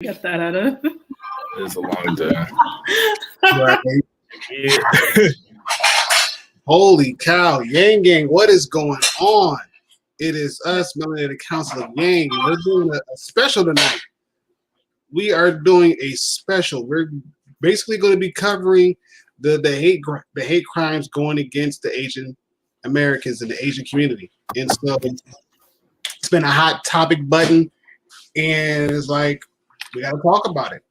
get that out of. It's a long time. Right. Yeah. Holy cow, Yang Gang, what is going on? It is us, Melanated Council of Yang. We're doing a special tonight. We are doing a special. We're basically going to be covering the hate crimes going against the Asian Americans and the Asian community. And so it's been a hot topic button, and it's like we got to talk about it.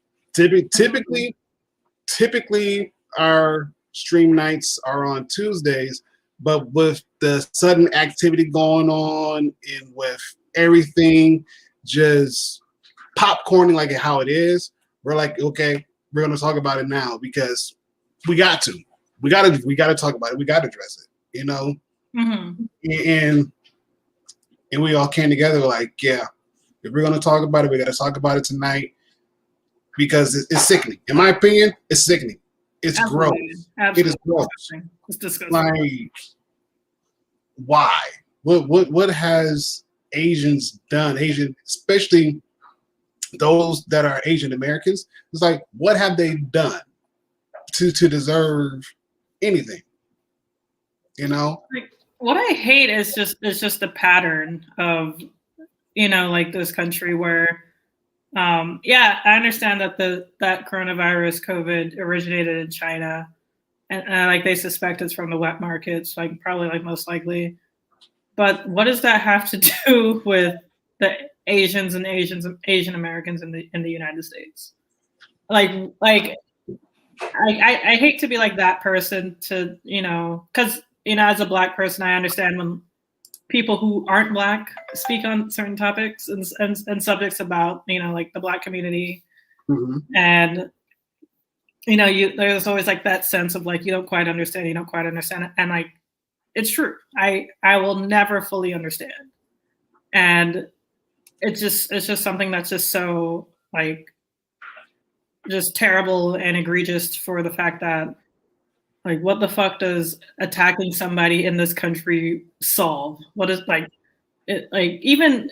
Typically, our stream nights are on Tuesdays, but with the sudden activity going on and with everything just popcorning like how it is, we're like, okay, we're gonna talk about it now because we got to talk about it. We got to address it, you know. Mm-hmm. And we all came together like, yeah, if we're gonna talk about it, we got to talk about it tonight because it's sickening. In my opinion, it's sickening. It's Absolutely. gross. Absolutely. It is gross. It's disgusting. Like, why? What has Asians done? Especially those that are Asian Americans. It's like, what have they done to deserve anything? You know? Like, what I hate is just the pattern of, you know, like this country where yeah, I understand that that coronavirus COVID originated in China, and like they suspect it's from the wet markets, like probably like most likely. But what does that have to do with the Asian Americans in the United States? I hate to be like that person to, you know, because, you know, as a Black person, I understand when people who aren't Black speak on certain topics and subjects about, you know, like the Black community. Mm-hmm. And, you know, there's always like that sense of like, you don't quite understand it. And like, it's true. I will never fully understand. And it's just something that's just so like, just terrible and egregious for the fact that, like, what the fuck does attacking somebody in this country solve? What is like, it like even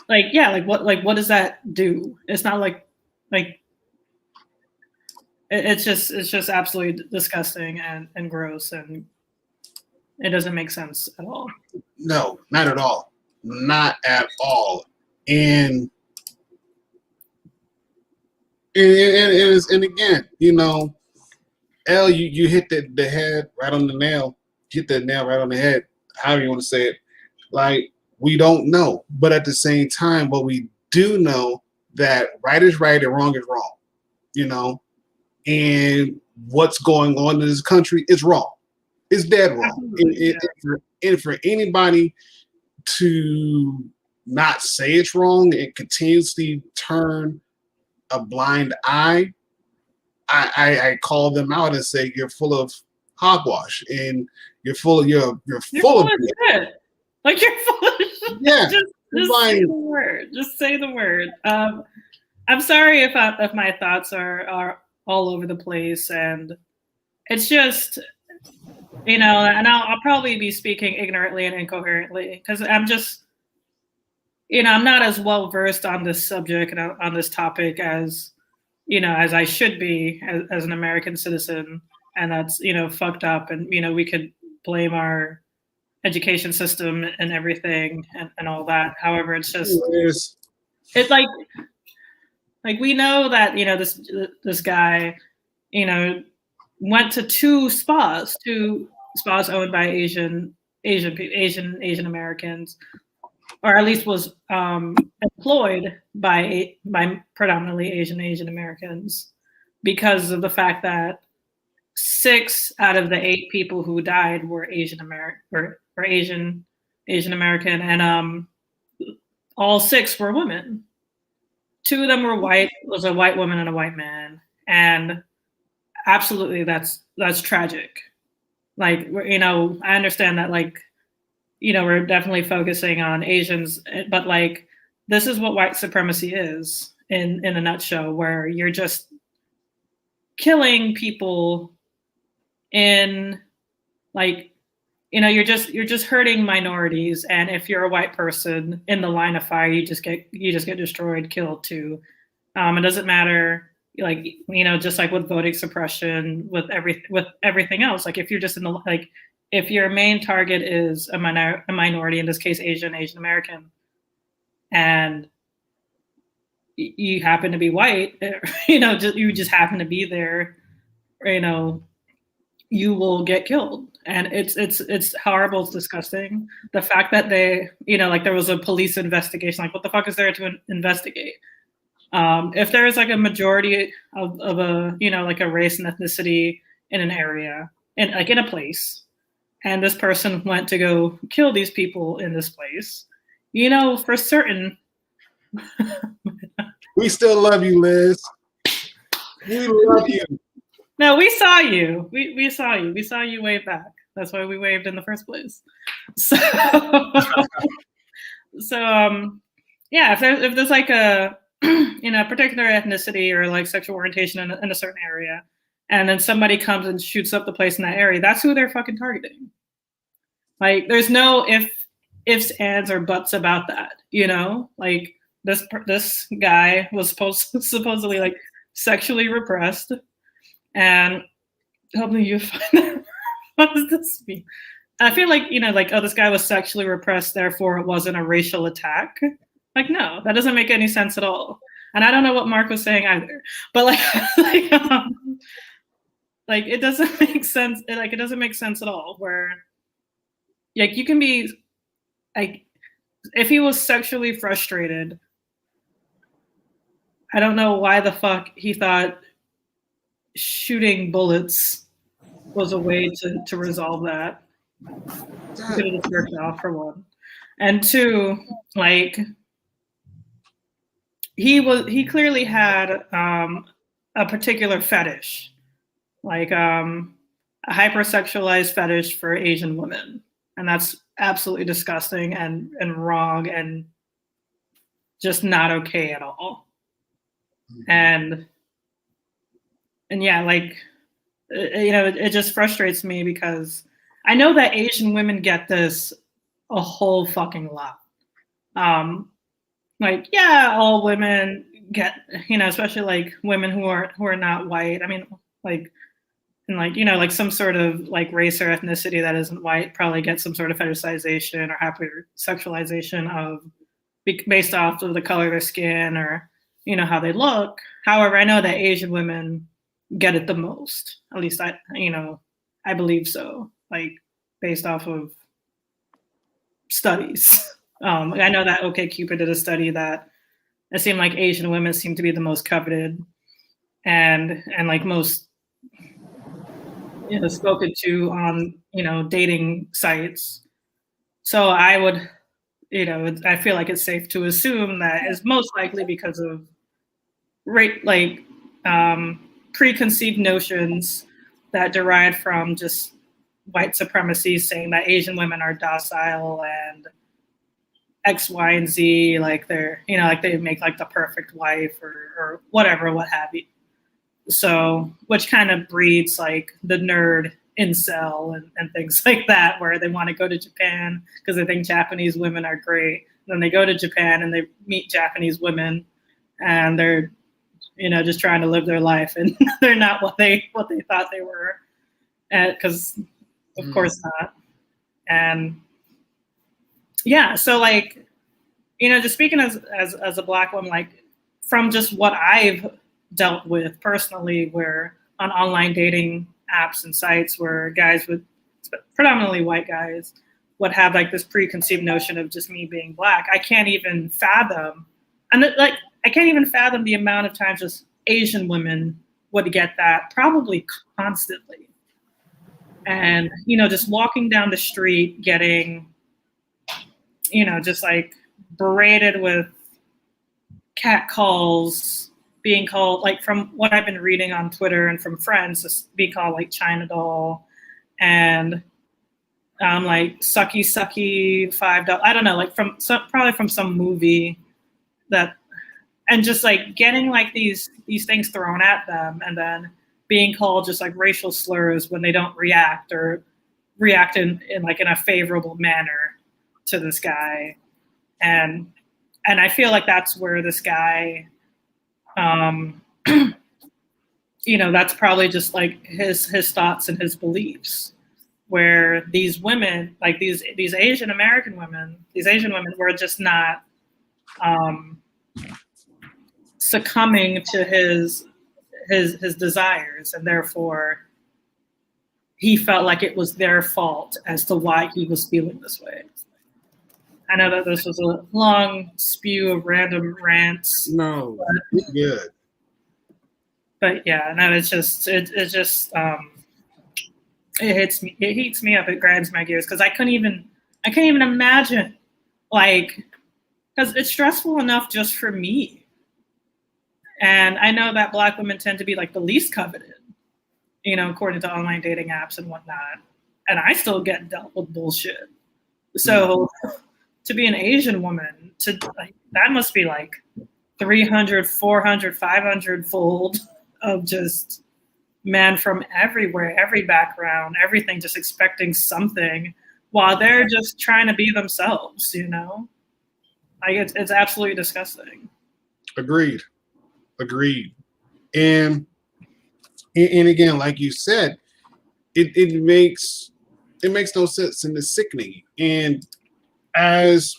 like yeah like what does that do? It's not like it's just absolutely disgusting and gross, and it doesn't make sense at all. No, not at all. Not at all. And again, you know, L, you hit the head right on the nail. Hit the nail right on the head. However you want to say it. Like, we don't know, but at the same time, what we do know that right is right and wrong is wrong. You know, and what's going on in this country is wrong. It's dead wrong. And for anybody to not say it's wrong and continuously turn a blind eye, I call them out and say you're full of hogwash and you're full of you're full of shit. Like, you're full of shit. Yeah. Just say the word. Just say the word. I'm sorry if my thoughts are all over the place, and it's just, you know, and I'll probably be speaking ignorantly and incoherently because I'm just, you know, I'm not as well versed on this subject and on this topic as, you know, as I should be as an American citizen, and that's, you know, fucked up, and, you know, we could blame our education system and everything and all that. However, it's just, it's like we know that, you know, this guy, you know, went to two spas owned by Asian Americans, or at least was employed by predominantly Asian Americans, because of the fact that 6 out of the 8 people who died were Asian American, and all 6 were women. 2 of them were white. It was a white woman and a white man, and absolutely that's tragic. Like, you know, I understand that, like, you know, we're definitely focusing on Asians, but like, this is what white supremacy is in a nutshell, where you're just killing people in, like, you know, you're just hurting minorities, and if you're a white person in the line of fire, you just get destroyed, killed too. It doesn't matter, like, you know, just like with voting suppression, with everything else. Like if you're just in the like, if your main target is a minority, in this case, Asian American, and you happen to be white, you know, you just happen to be there, you know, you will get killed. And it's horrible, it's disgusting. The fact that they, you know, like there was a police investigation, like what the fuck is there to investigate? If there is like a majority of a, you know, like a race and ethnicity in an area, and like in a place, and this person went to go kill these people in this place, you know, for certain. We still love you, Liz. We love you. No, we saw you. We saw you. We saw you wave back. That's why we waved in the first place. So, yeah, if there's like a you know, particular ethnicity or like sexual orientation in a certain area, and then somebody comes and shoots up the place in that area, that's who they're fucking targeting. Like, there's no ifs, ands, or buts about that. You know, like this guy was supposedly like sexually repressed, and help me you find that. What does this mean? I feel like, you know, like, oh, this guy was sexually repressed, therefore it wasn't a racial attack. Like, no, that doesn't make any sense at all. And I don't know what Mark was saying either. But like it doesn't make sense. Like, it doesn't make sense at all. Where, like, you can be, like, if he was sexually frustrated, I don't know why the fuck he thought shooting bullets was a way to resolve that. Could have just worked out, for one. And two, like, he clearly had a particular fetish, like a hypersexualized fetish for Asian women, and that's absolutely disgusting and wrong and just not okay at all. And yeah, like, you know, it just frustrates me because I know that Asian women get this a whole fucking lot. Like, yeah, all women get, you know, especially like women who are not white. I mean, like, and like, you know, like some sort of like race or ethnicity that isn't white probably gets some sort of fetishization or hypersexualization of based off of the color of their skin or, you know, how they look. However, I know that Asian women get it the most. At least I believe so. Like, based off of studies. I know that OkCupid did a study that it seemed like Asian women seem to be the most coveted and like most, you know, spoken to on, you know, dating sites. So I would, you know, I feel like it's safe to assume that is most likely because of preconceived notions that derive from just white supremacy, saying that Asian women are docile and X, Y, and Z, like they're, you know, like they make like the perfect wife or whatever, what have you. So, which kind of breeds like the nerd incel and things like that, where they want to go to Japan because they think Japanese women are great. Then they go to Japan and they meet Japanese women, and they're, you know, just trying to live their life, and they're not what they thought they were, because of course not. And yeah, so like, you know, just speaking as a Black woman, like from just what I've dealt with personally, where on online dating apps and sites where guys would, predominantly white guys, would have like this preconceived notion of just me being Black. I can't even fathom, and like I can't even fathom the amount of times just Asian women would get that, probably constantly. And, you know, just walking down the street getting, you know, just like berated with cat calls, being called, like, from what I've been reading on Twitter and from friends, just being called like China doll and like sucky $5. I don't know, like probably from some movie that, and just like getting like these things thrown at them, and then being called just like racial slurs when they don't react or react in like in a favorable manner to this guy. And I feel like that's where this guy um, that's probably just like his thoughts and his beliefs. Where these women, like these Asian American women, these Asian women were just not succumbing to his desires, and therefore he felt like it was their fault as to why he was feeling this way. I know that this was a long spew of random rants. No, good. But yeah, no, it hits me. It heats me up. It grinds my gears because I can't even imagine, like, because it's stressful enough just for me. And I know that Black women tend to be like the least coveted, according to online dating apps and whatnot. And I still get dealt with bullshit. So to be an Asian woman, that must be like 300, 400, 500 fold of just men from everywhere, every background, everything, just expecting something while they're just trying to be themselves, Like it's absolutely disgusting. Agreed. And again, like you said, it makes no sense and it's sickening. And as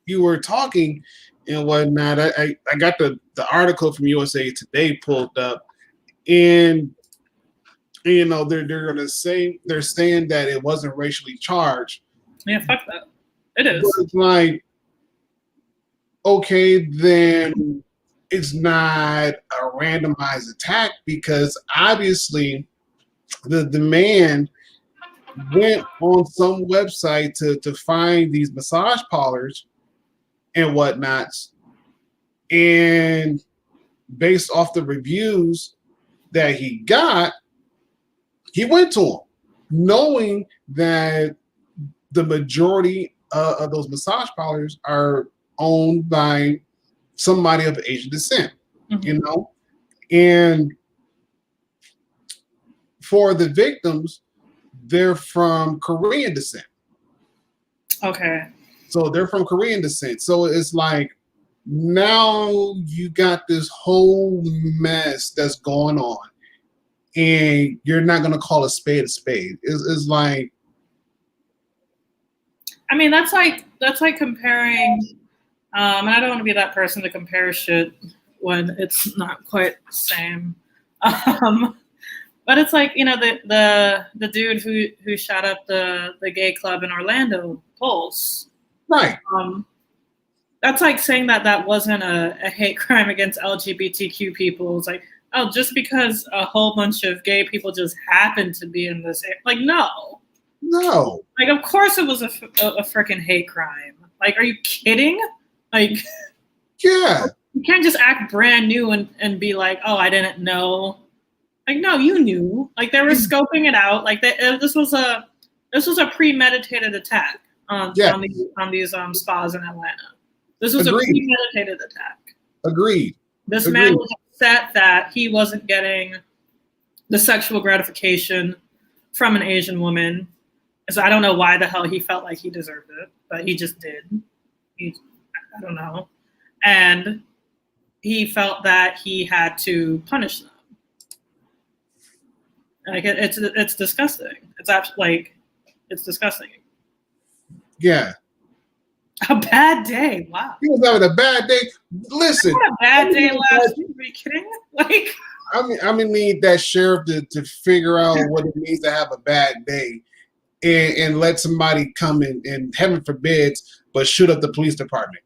you were talking and whatnot, I got the article from USA Today pulled up, and they're gonna say they're saying that it wasn't racially charged. Yeah, fuck that. It is. But it's like, okay, then it's not a randomized attack because obviously the man went on some website to find these massage parlors and whatnots, and based off the reviews that he got, he went to them, knowing that the majority of those massage parlors are owned by somebody of Asian descent, and for the victims, they're from Korean descent. Okay. So they're from Korean descent. So it's like, now you got this whole mess that's going on, and you're not going to call a spade a spade. It's like, I mean, that's like comparing. And I don't want to be that person to compare shit when it's not quite the same. But it's like, the dude who shot up the gay club in Orlando, Pulse. right. That's like saying that wasn't a hate crime against LGBTQ people. It's like, oh, just because a whole bunch of gay people just happened to be in this, like, no. Like, of course it was a freaking hate crime. Like, are you kidding? Like, yeah, you can't just act brand new and be like, oh, I didn't know. Like, no, you knew. Like, they were scoping it out. Like, this was a premeditated attack on these spas in Atlanta. This was Agreed. A premeditated attack. Agreed. This man was upset that he wasn't getting the sexual gratification from an Asian woman. So I don't know why the hell he felt like he deserved it, but he just did. I don't know. And he felt that he had to punish them. Like, it's disgusting. It's absolutely, like, it's disgusting. Yeah. A bad day. Wow. He was having a bad day. Listen. I had a bad day last week. Are you kidding? Like, I'm gonna need that sheriff to figure out what it means to have a bad day, and let somebody come in and, heaven forbids, but shoot up the police department.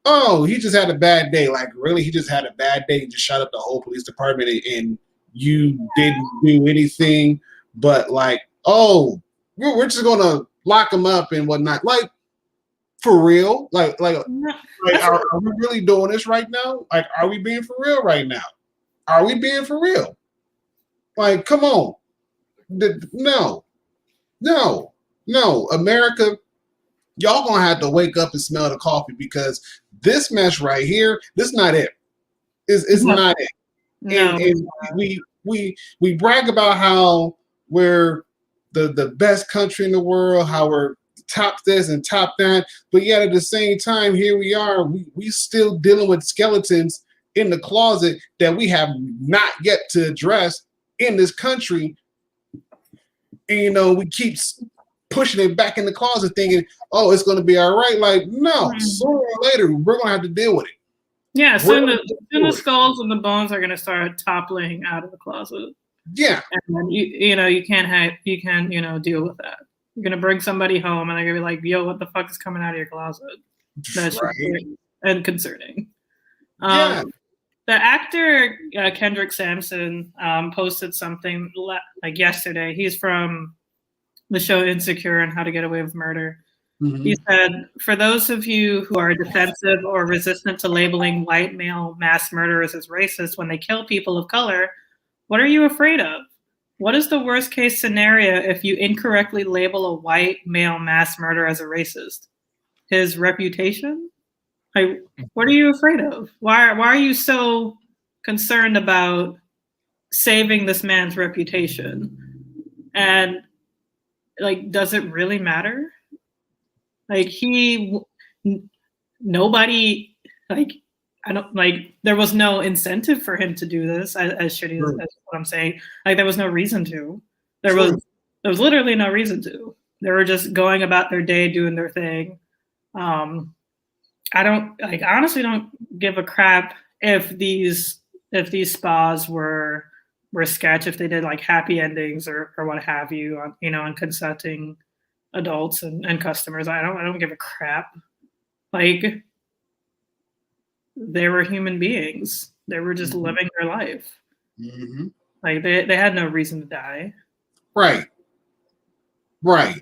Oh, he just had a bad day. Like, really? He just had a bad day and just shot up the whole police department, and you didn't do anything but, like, oh, we're just gonna lock him up and whatnot. Like, for real? Like are we really doing this right now? Like, are we being for real right now? Are we being for real? Like, come on. No. America, y'all gonna have to wake up and smell the coffee, because this mess right here, this is not it. It's not it. no. And we brag about how we're the best country in the world, how we're top this and top that, but yet at the same time, here we are, we still dealing with skeletons in the closet that we have not yet to address in this country. And, we keep pushing it back in the closet thinking, oh, it's going to be all right. Like, no, sooner or later, we're going to have to deal with it. Yeah, soon the skulls and the bones are going to start toppling out of the closet. Yeah. And then you can't deal with that. You're going to bring somebody home and they're going to be like, yo, what the fuck is coming out of your closet? That's right. And concerning. Yeah. The actor Kendrick Sampson posted something like yesterday. He's from the show Insecure and How to Get Away with Murder. Mm-hmm. He said, for those of you who are defensive or resistant to labeling white male mass murderers as racist when they kill people of color, what are you afraid of? What is the worst case scenario if you incorrectly label a white male mass murderer as a racist? His reputation? What are you afraid of? Why are you so concerned about saving this man's reputation? And does it really matter? Nobody, there was no incentive for him to do this, as shitty as what I'm saying. There was no reason to. There was literally no reason to. They were just going about their day, doing their thing. I honestly don't give a crap if these spas were sketch, if they did happy endings or what have you on consenting adults and customers. I don't give a crap. They were human beings. They were just living their life. Mm-hmm. They had no reason to die. Right. And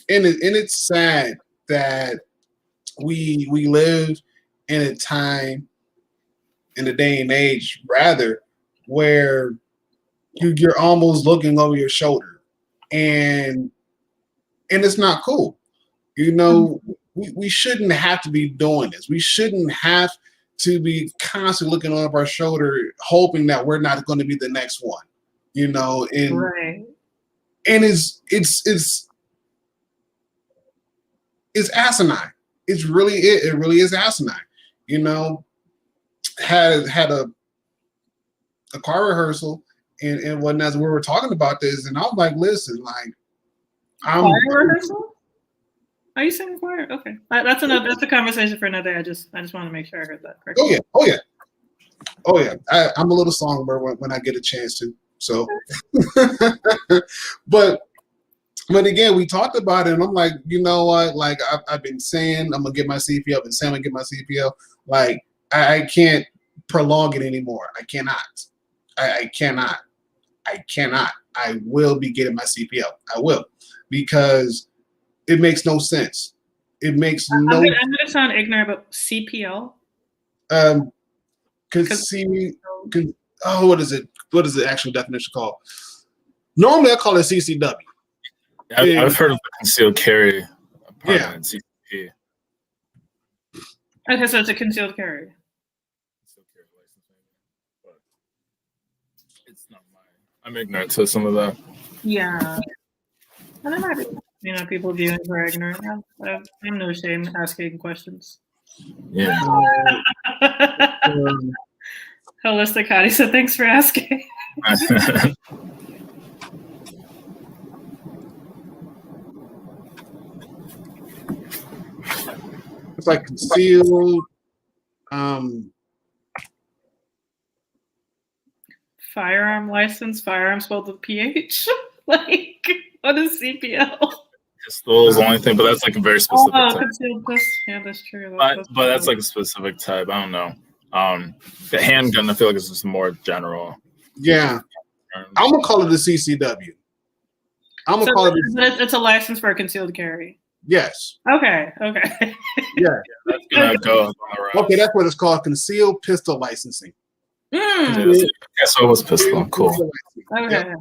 it's sad that we live in a time, in a day and age rather, where you're almost looking over your shoulder, and it's not cool. We shouldn't have to be doing this. We shouldn't have to be constantly looking over our shoulder, hoping that we're not going to be the next one. And right. And it's asinine. It really is asinine. Had a choir rehearsal and whatnot, as we were talking about this, and I was like, listen, choir rehearsal? Are you singing choir? Okay, that's a conversation for another day. I just want to make sure I heard that correctly. Oh yeah. I'm a little songbird when I get a chance to. So, but again, we talked about it, and I'm like, you know what? I've been saying I'm gonna get my CPL. I've been saying I'm gonna get my CPL. I can't prolong it anymore. I cannot. I cannot. I will be getting my CPL. I will, because it makes no sense. It makes no. I'm gonna sound ignorant about CPL. What is it? What is the actual definition called? Normally, I call it CCW. I've heard of the concealed carry. Yeah. CCP. Okay, so it's a concealed carry. It's not mine. I'm ignorant to some of that. Yeah. And there might be, people viewing for ignorant. I'm no shame asking questions. Yeah. Holistic Hottie said, thanks for asking. It's concealed. Firearm license, firearm spelled with PH. What is CPL? Pistol is the only thing, but that's a very specific type. Concealed pistol. Yeah, that's true. But that's a specific type. I don't know. The handgun, I feel like it's just more general. Yeah. I'm gonna call it the CCW. It's a license for a concealed carry. Yes. Okay. Yeah. That's gonna go. Okay, that's what it's called, concealed pistol licensing. Yeah, so it was pistol. Cool. Okay. Yep.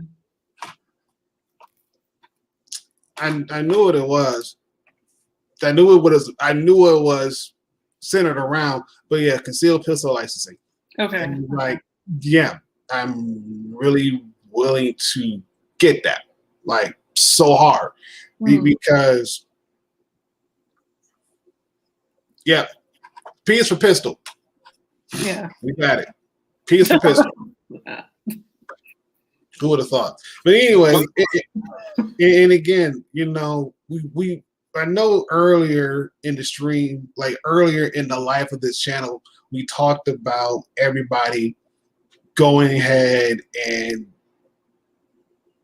I knew what it was. I knew it was centered around, but yeah, concealed pistol licensing. Okay. And I'm really willing to get that, so hard. because yeah, P is for pistol. Yeah. We got it. P is for pistol. Who would have thought? But anyway, and again, you know, we I know earlier in the stream, like earlier in the life of this channel, we talked about everybody going ahead and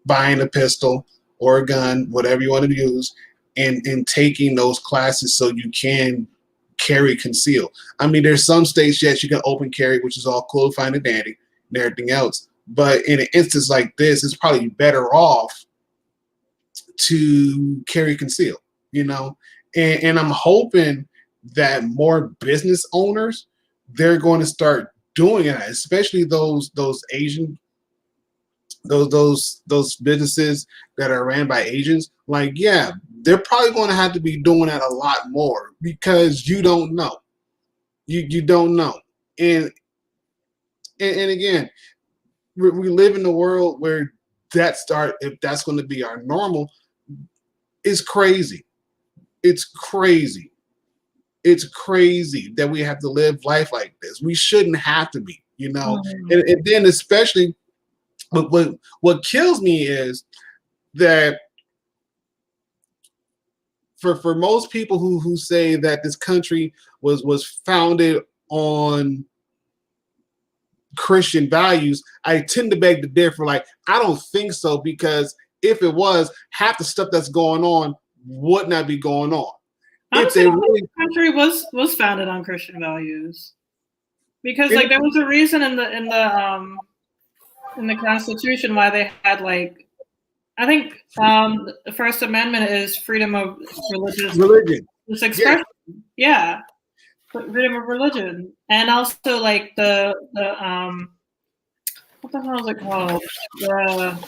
buying a pistol or a gun, whatever you want to use, and taking those classes so you can carry conceal. I mean, there's some states, yes, you can open carry, which is all cool, fine and dandy, and everything else. But in an instance like this, it's probably better off to carry conceal, you know? And I'm hoping that more business owners, they're going to start doing it, especially those Asian, those businesses that are ran by Asians. Like, yeah, they're probably going to have to be doing that a lot more because you don't know. You don't know. And again, we live in a world where if that's going to be our normal, it's crazy. It's crazy. It's crazy that we have to live life like this. We shouldn't have to be, you know. And then especially, what kills me is that for most people who say that this country was founded on Christian values, I tend to beg to differ. Like, I don't think so, because if it was, half the stuff that's going on would not be going on. If they really, the country was founded on Christian values, because like there was a reason in the Constitution why they had, like, I think the First Amendment is freedom of religion expression. Yeah. Freedom of religion, and also like the what the hell is it called? The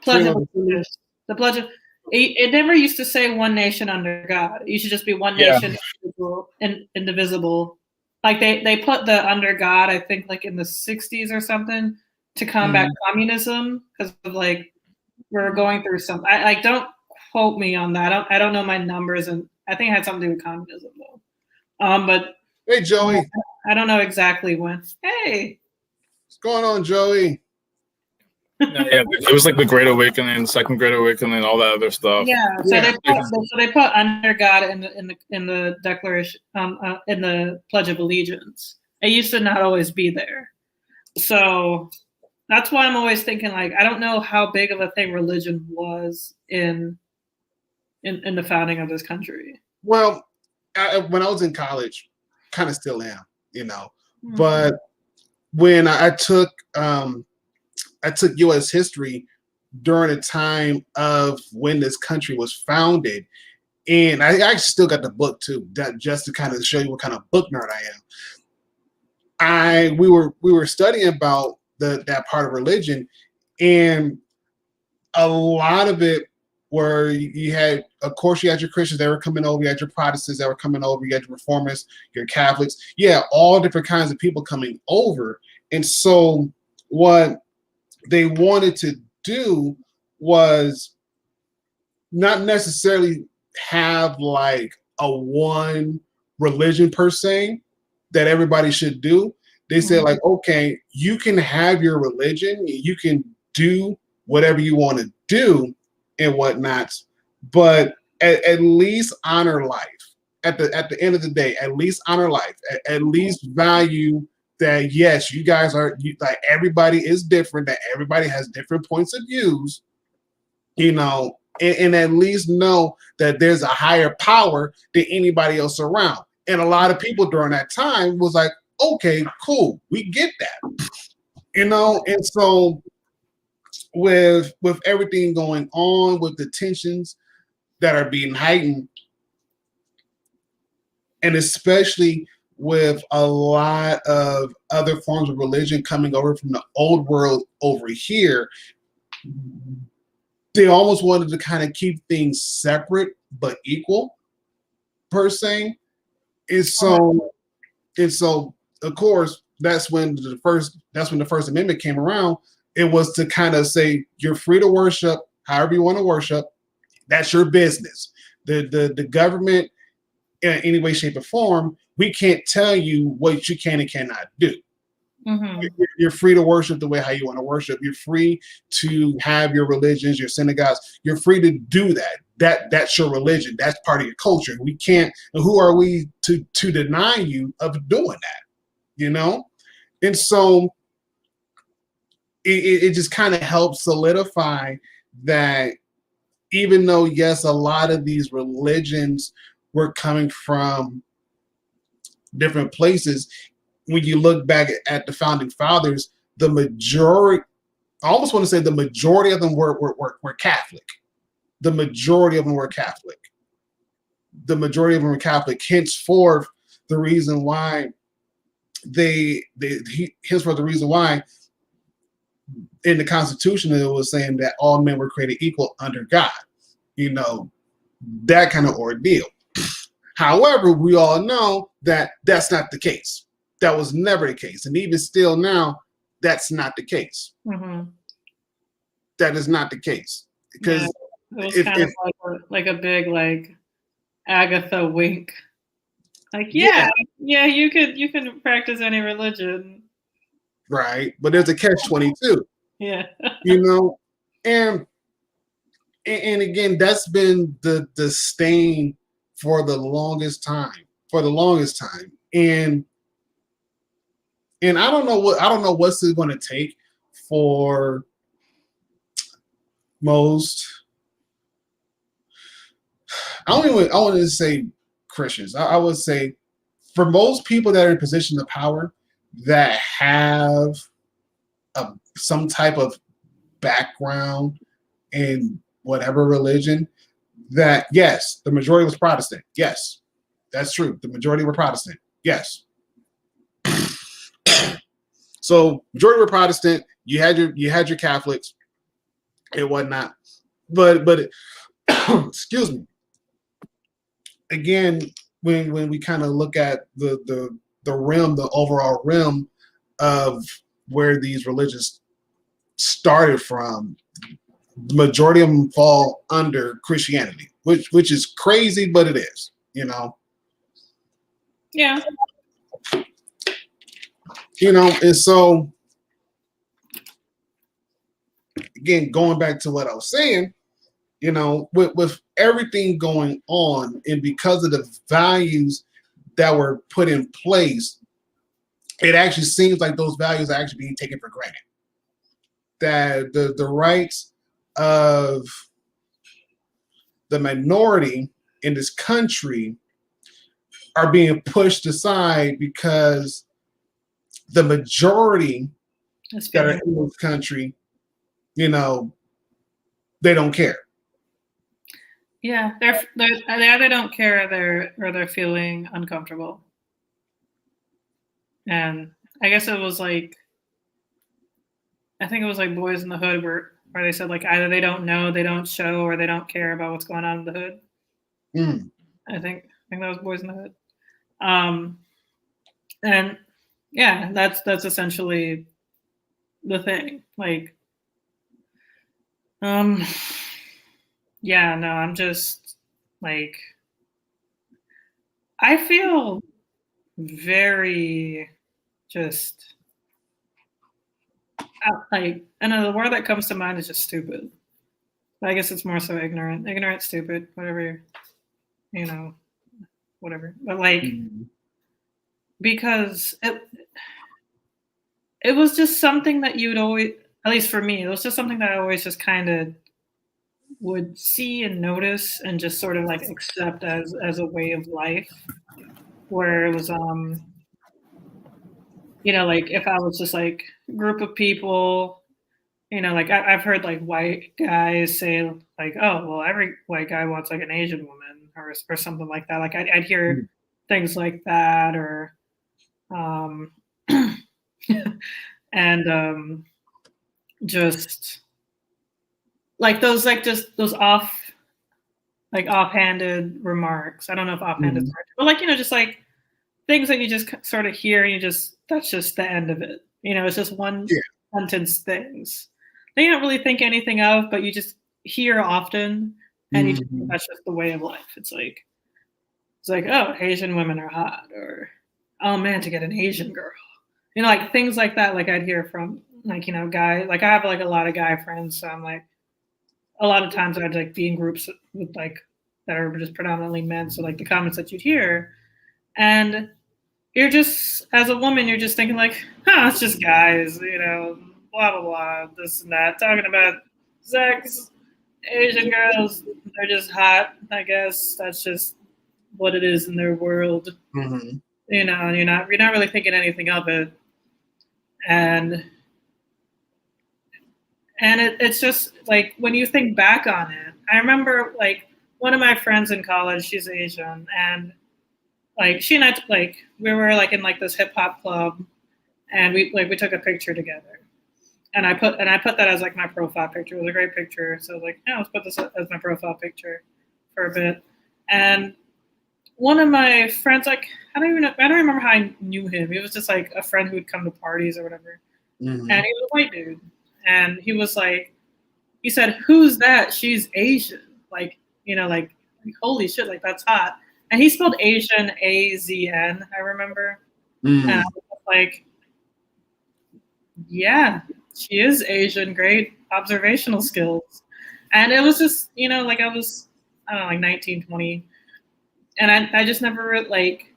Pledge of Allegiance. The Pledge of it never used to say one nation under God. You should just be one nation, indivisible. Like they put the under God, I think, like in the 60s or something, to combat communism, because of like we're going through some. I like, don't quote me on that. I don't know my numbers, and I think it had something to do with communism though. But hey, Joey. I don't know exactly when. Hey, what's going on, Joey? Yeah, it was like the Great Awakening, Second Great Awakening, all that other stuff. Yeah, so they put under God in the Declaration, in the Pledge of Allegiance. It used to not always be there, so that's why I'm always thinking, like, I don't know how big of a thing religion was in the founding of this country. Well, when I was in college, kind of still am, you know. But when I took U.S. history during the time of when this country was founded, and I actually still got the book too, just to kind of show you what kind of book nerd I am. We were studying about that part of religion, and a lot of it where you had, of course, you had your Christians that were coming over, you had your Protestants that were coming over, you had your Reformists, your Catholics, all different kinds of people coming over. And so what they wanted to do was not necessarily have like a one religion per se that everybody should do. They said, like, okay, you can have your religion, you can do whatever you want to do and whatnot, but at least honor life. At the end of the day, at least honor life. At least value that, yes, you guys are, like, everybody is different, that everybody has different points of views, you know, and at least know that there's a higher power than anybody else around. And a lot of people during that time was like, okay, cool, we get that, you know. And so with everything going on, with the tensions that are being heightened, and especially with a lot of other forms of religion coming over from the old world over here, they almost wanted to kind of keep things separate but equal, per se. And so of course, that's when the First Amendment came around. It was to kind of say, you're free to worship however you want to worship. That's your business. The government, in any way, shape, or form, we can't tell you what you can and cannot do. Mm-hmm. You're free to worship the way how you want to worship. You're free to have your religions, your synagogues. You're free to do that. That's your religion. That's part of your culture. We can't. And who are we to deny you of doing that? You know. And so it just kind of helps solidify that, even though, yes, a lot of these religions were coming from different places, when you look back at the founding fathers, the majority, I almost want to say the majority of them were Catholic. The majority of them were Catholic. The majority of them were Catholic. Henceforth, the reason why henceforth the reason why in the Constitution it was saying that all men were created equal under God. You know, that kind of ordeal. However, we all know that that's not the case. That was never the case. And even still now, that's not the case. Mm-hmm. That is not the case. Because it was kind of like a big, like, Agatha wink. Like, yeah, you can practice any religion. Right. But there's a catch-22. Yeah. You know, and again, that's been the stain for the longest time. And I don't know what's it going to take for most. I want to say Christians. I would say for most people that are in position of power that have some type of background in whatever religion, that yes, the majority was Protestant. Yes, that's true. The majority were Protestant. Yes. So majority were Protestant. You had your Catholics and whatnot, but excuse me. Again, when we kind of look at the overall realm of where these religions started from, the majority of them fall under Christianity, which is crazy, but it is, you know. Yeah. You know, and so again, going back to what I was saying, you know, with everything going on, and because of the values that were put in place, it actually seems like those values are actually being taken for granted. That the rights of the minority in this country are being pushed aside because the majority that are in this country, you know, they don't care. Yeah, they either don't care or they're feeling uncomfortable. And I guess it was like, I think it was like Boys in the Hood where they said like either they don't know, they don't show, or they don't care about what's going on in the hood. Mm. I think that was Boys in the Hood. And yeah, that's essentially the thing. Like, yeah, no, I'm just like, I feel very just like, and the word that comes to mind is just stupid. I guess it's more so ignorant, stupid, whatever, you know, whatever. But like, because it was just something that you'd always, at least for me, it was just something that I always just kind of would see and notice and just sort of like accept as a way of life, where it was, you know, like if I was just like a group of people, you know, like I've heard like white guys say like, oh, well, every white guy wants like an Asian woman or something like that. Like I'd hear things like that, or, and just like those, like just those offhanded remarks. I don't know if offhanded is right, but like, you know, just like things that you just sort of hear and that's just the end of it. You know, it's just one sentence things that you don't really think anything of, but you just hear often. and you just think that's just the way of life. It's like, oh, Asian women are hot, or oh man, to get an Asian girl, like things like that. Like I'd hear from like guy, like I have like a lot of guy friends, so I'm like a lot of times I'd like be in groups with like that are just predominantly men. So like the comments that you'd hear, and you're just as a woman, you're just thinking like, it's just guys, blah blah blah, this and that, talking about sex. Asian girls, they're just hot. I guess that's just what it is in their world. Mm-hmm. And you're not really thinking anything of it. And it's just like when you think back on it, I remember like one of my friends in college, she's Asian, and like she and I like we were like in like this hip hop club, and we took a picture together. And I put that as like my profile picture. It was a great picture. So I was like, let's put this as my profile picture for a bit. And one of my friends, like, I don't remember how I knew him. He was just like a friend who would come to parties or whatever. Mm-hmm. And he was a white dude. And he was like, he said, "Who's that? She's Asian." Like, like holy shit, like that's hot. And he spelled Asian AZN, I remember. Mm-hmm. And I was like, yeah, she is Asian, great observational skills. And it was just, like I was, I don't know, like 19, 20. And I just never like,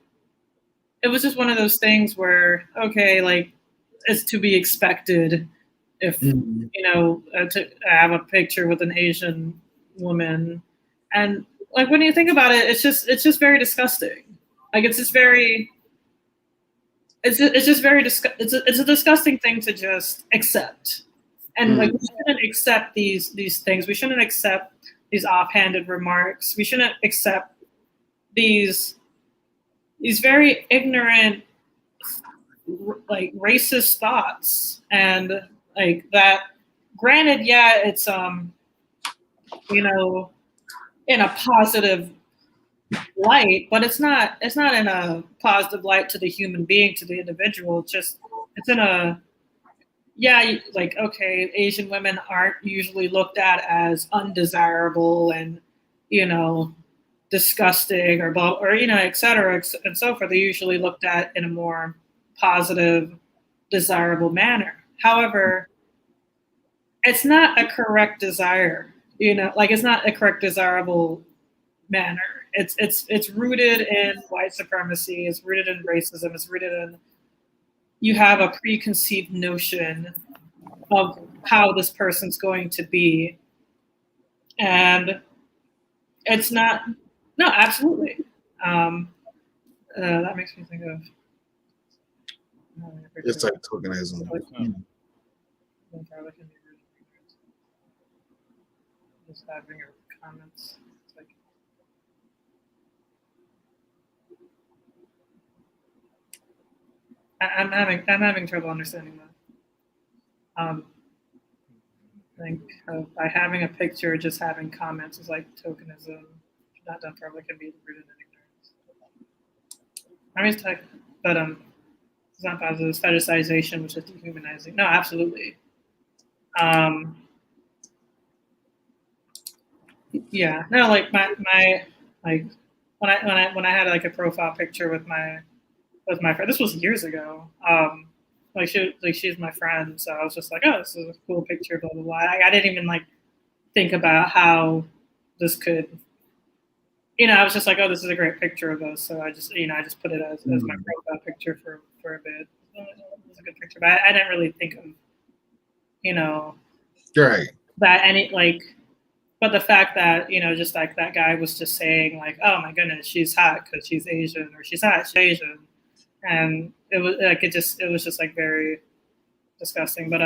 it was just one of those things where, okay, like it's to be expected if, to have a picture with an Asian woman. And like, when you think about it, it's just very disgusting. Like, it's just very, it's a disgusting thing to just accept. And like, we shouldn't accept these things. We shouldn't accept these offhanded remarks. We shouldn't accept these very ignorant, like racist thoughts. And like that, granted, yeah, it's in a positive light, but it's not in a positive light to the human being, to the individual. It's in a, like, okay, Asian women aren't usually looked at as undesirable and disgusting or blah, or et cetera and so forth. They're usually looked at in a more positive, desirable manner. However, it's not a correct desire, like it's not a correct desirable manner. It's rooted in white supremacy. It's rooted in racism. It's rooted in, you have a preconceived notion of how this person's going to be. And it's not, no, absolutely. That makes me think of. It's like tokenism. Just having your comments. It's like, I'm having trouble understanding that. I think by having a picture, just having comments is like tokenism. Not done properly can be rooted in ignorance. I mean, it's like, but it's not positive. It's fetishization, which is dehumanizing. No, absolutely. Yeah, no, like my like when I had like a profile picture with my friend. This was years ago. Like she's my friend, so I was just like, oh, this is a cool picture, blah blah blah. I didn't even like think about how this could. I was just like, oh, this is a great picture of us. So I just put it as my profile picture for a bit. It was a good picture, but I didn't really think of, right, that any like. But the fact that, just like that guy was just saying like, oh my goodness, she's hot because she's Asian, or she's hot, she's Asian. And it was like, it was just like very disgusting. But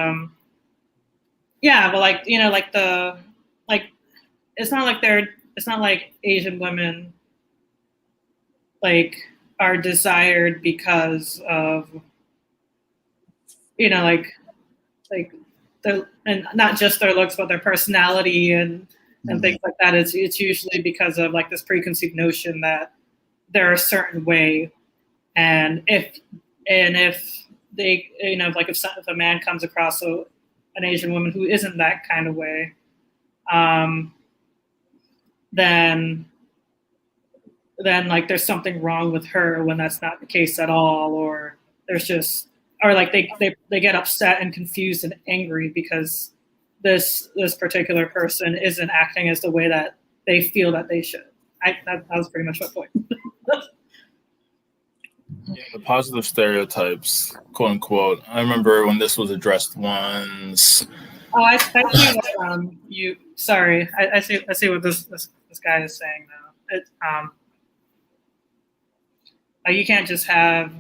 yeah, but like, like it's not like Asian women like are desired because of, like and not just their looks, but their personality and things like that. It's usually because of like this preconceived notion that they're a certain way, and if they, like if a man comes across an Asian woman who isn't that kind of way, then like there's something wrong with her when that's not the case at all, or there's just, or like they get upset and confused and angry because this particular person isn't acting as the way that they feel that they should. That was pretty much my point. Yeah, the positive stereotypes, quote unquote. I remember when this was addressed once. Oh, I see what you. Sorry, I see what this guy is saying now. Like you can't just have,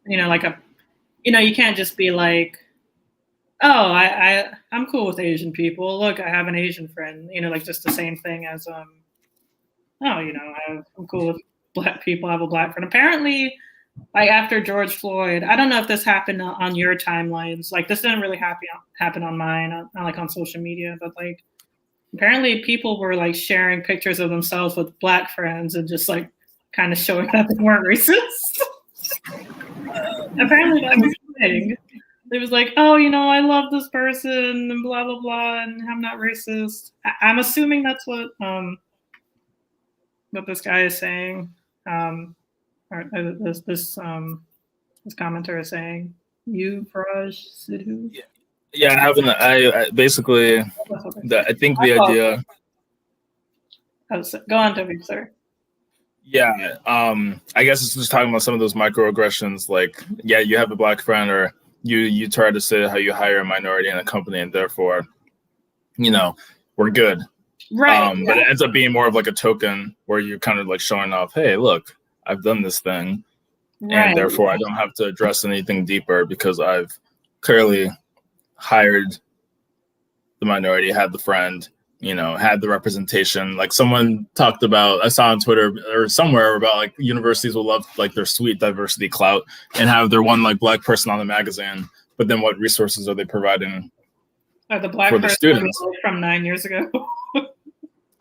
you can't just be like, oh, I'm cool with Asian people. Look, I have an Asian friend. Like just the same thing as oh, I'm cool with Black people. I have a Black friend. Apparently, like after George Floyd, I don't know if this happened on your timelines. Like this didn't really happen on mine, not like on social media, but like apparently people were like sharing pictures of themselves with Black friends and just like kind of showing that they weren't racist. Apparently that was a thing. It was like, oh, I love this person and blah blah blah, and I'm not racist. I'm assuming that's what this guy is saying. Or this commenter is saying. You, Faraj Sidhu? Yeah, I basically, I think the idea. Go on, Toby, sir. Yeah, I guess it's just talking about some of those microaggressions. Like, yeah, you have a Black friend, or you try to say how you hire a minority in a company, and therefore, we're good. Right. But it ends up being more of like a token where you're kind of like showing off, hey, look, I've done this thing, and therefore I don't have to address anything deeper because I've clearly hired the minority, had the friend, had the representation. Like someone talked about, I saw on Twitter or somewhere about like universities will love like their sweet diversity clout and have their one like Black person on the magazine, but then what resources are they providing the Black for the students from 9 years ago?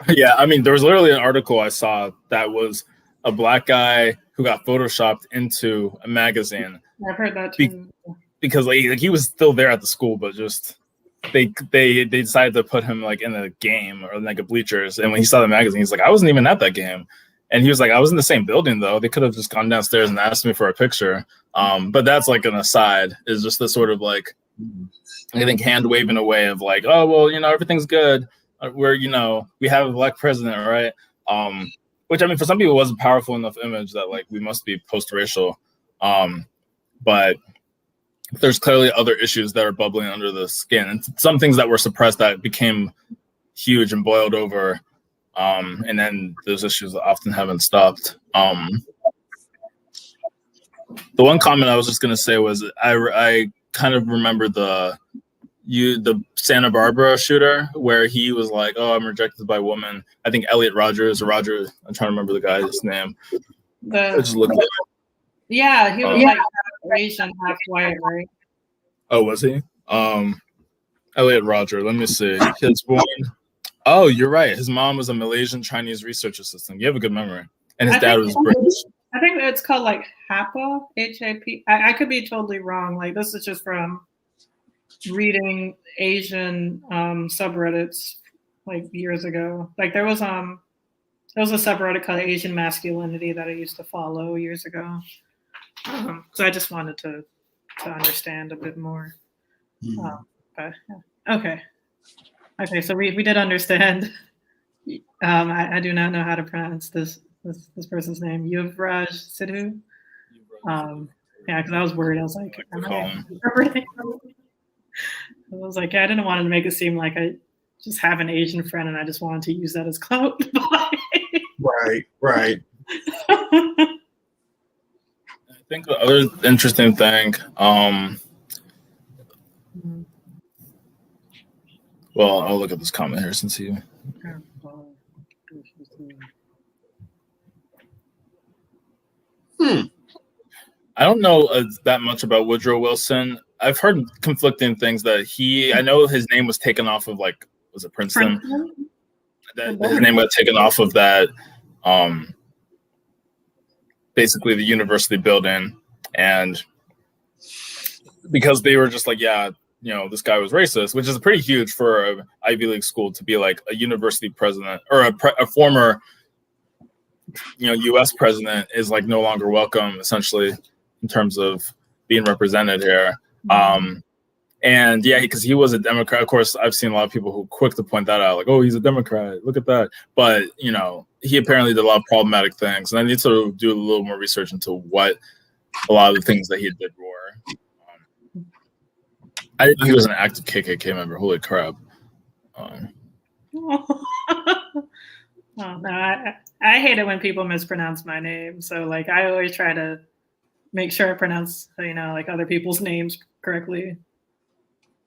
Yeah, I mean, there was literally an article I saw that was a Black guy who got photoshopped into a magazine. I've heard that too. Because like he was still there at the school, but just they decided to put him like in a game or like a bleachers. And when he saw the magazine, he's like, I wasn't even at that game. And he was like, I was in the same building though. They could have just gone downstairs and asked me for a picture. But that's like an aside. Is just the sort of like, I think hand waving away of like, oh well, everything's good. Where we have a Black president, right? Which I mean, for some people, was a powerful enough image that like we must be post-racial. But there's clearly other issues that are bubbling under the skin, and some things that were suppressed that became huge and boiled over. And then those issues that often haven't stopped. The one comment I was just gonna say was I kind of remember the Santa Barbara shooter where he was like, oh, I'm rejected by women. I think Elliot Rogers or Roger, I'm trying to remember the guy's name. Yeah, he was like half Asian, half white, right? Oh, was he? Elliot Roger, let me see. He was born. Oh, you're right. His mom was a Malaysian Chinese research assistant. You have a good memory. And his dad was British. I think it's called like HAPA, HAP. I could be totally wrong. Like this is just from reading Asian subreddits like years ago. Like there was a subreddit called Asian Masculinity that I used to follow years ago. So I just wanted to understand a bit more. But yeah. Okay. So we did understand. I do not know how to pronounce this person's name. Yuvraj Sidhu. Yeah, because I was worried. I was like, I didn't want to make it seem like I just have an Asian friend and I just wanted to use that as clout. Right. I think the other interesting thing, well, I'll look at this comment here since you. I don't know that much about Woodrow Wilson. I've heard conflicting things that I know his name was taken off of like, was it Princeton? His name got taken off of that, basically the university building, and because they were just like, yeah, this guy was racist, which is pretty huge for an Ivy League school to be like a university president or a former, U.S. president is like no longer welcome, essentially, in terms of being represented here. And yeah, because he was a Democrat. Of course, I've seen a lot of people who quick to point that out, like, oh, he's a Democrat. Look at that. But, he apparently did a lot of problematic things. And I need to do a little more research into what a lot of the things that he did were. I didn't know he was an active KKK member. Holy crap. Oh, no, I hate it when people mispronounce my name. So, like, I always try to make sure I pronounce, like other people's names correctly.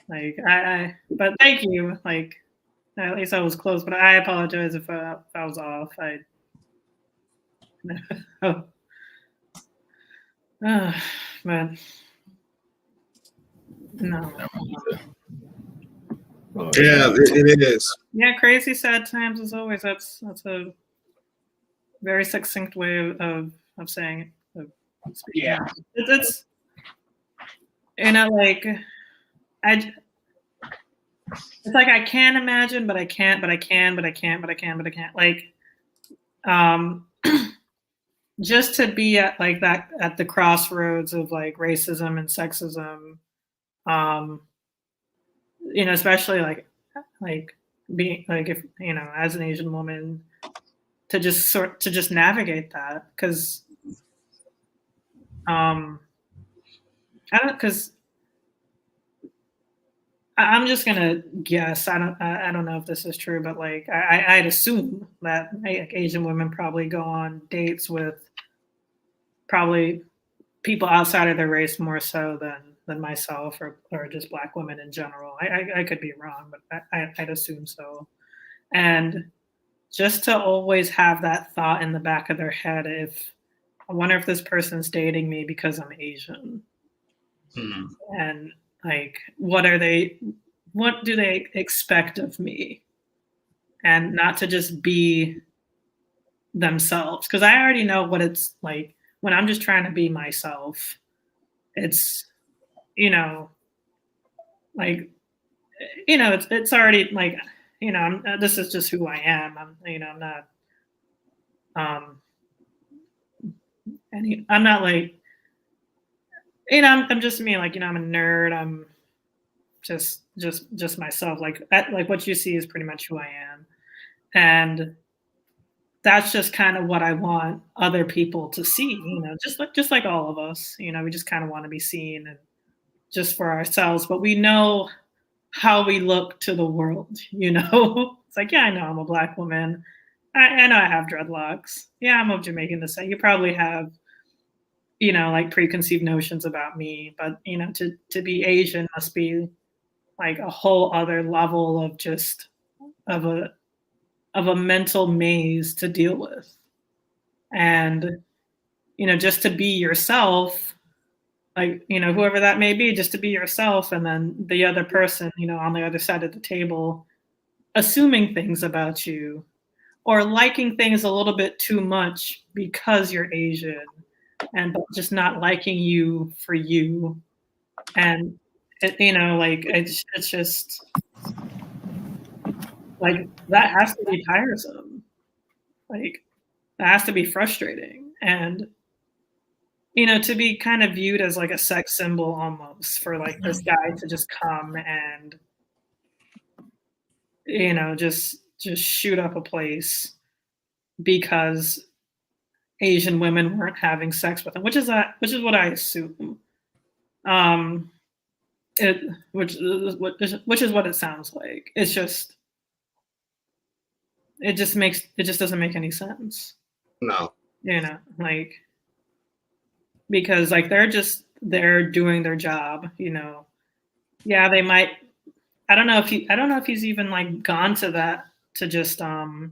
Like, but thank you. Like, at least I was close, but I apologize if I was off. Oh, man. No. Yeah, it is. Yeah, crazy, sad times as always. That's a very succinct way of saying it. Yeah. It's like it's like I can imagine, but I can't, but I can, but I can't, but I can, but I can't. Like, just to be at like that at the crossroads of like racism and sexism, especially like being like if as an Asian woman to just navigate that because I'm just gonna guess. I don't know if this is true, but like I'd assume that Asian women probably go on dates with probably people outside of their race more so than myself or just Black women in general. I could be wrong, but I'd assume so. And just to always have that thought in the back of their head, I wonder if this person's dating me because I'm Asian. And like, what do they expect of me? And not to just be themselves. Because I already know what it's like when I'm just trying to be myself. It's, it's already like, this is just who I am. I'm not, I'm not like, I'm just me. Like, I'm a nerd. I'm just myself. Like what you see is pretty much who I am, and that's just kind of what I want other people to see. Just like all of us. We just kind of want to be seen and just for ourselves. But we know how we look to the world. It's like, yeah, I know I'm a Black woman. I know I have dreadlocks. Yeah, I'm of Jamaican descent. You probably have like preconceived notions about me, but to be Asian must be like a whole other level of just of a mental maze to deal with. And just to be yourself, like whoever that may be, just to be yourself, and then the other person on the other side of the table assuming things about you or liking things a little bit too much because you're Asian and just not liking you for you. And it's just like that has to be tiresome. Like that has to be frustrating. And to be kind of viewed as like a sex symbol almost for like this guy to just come and just shoot up a place because Asian women weren't having sex with him, which is what I assume. Which is what it sounds like. It's just it just doesn't make any sense. No. Like because like they're doing their job, Yeah, they might I don't know if he's even like gone to that to just like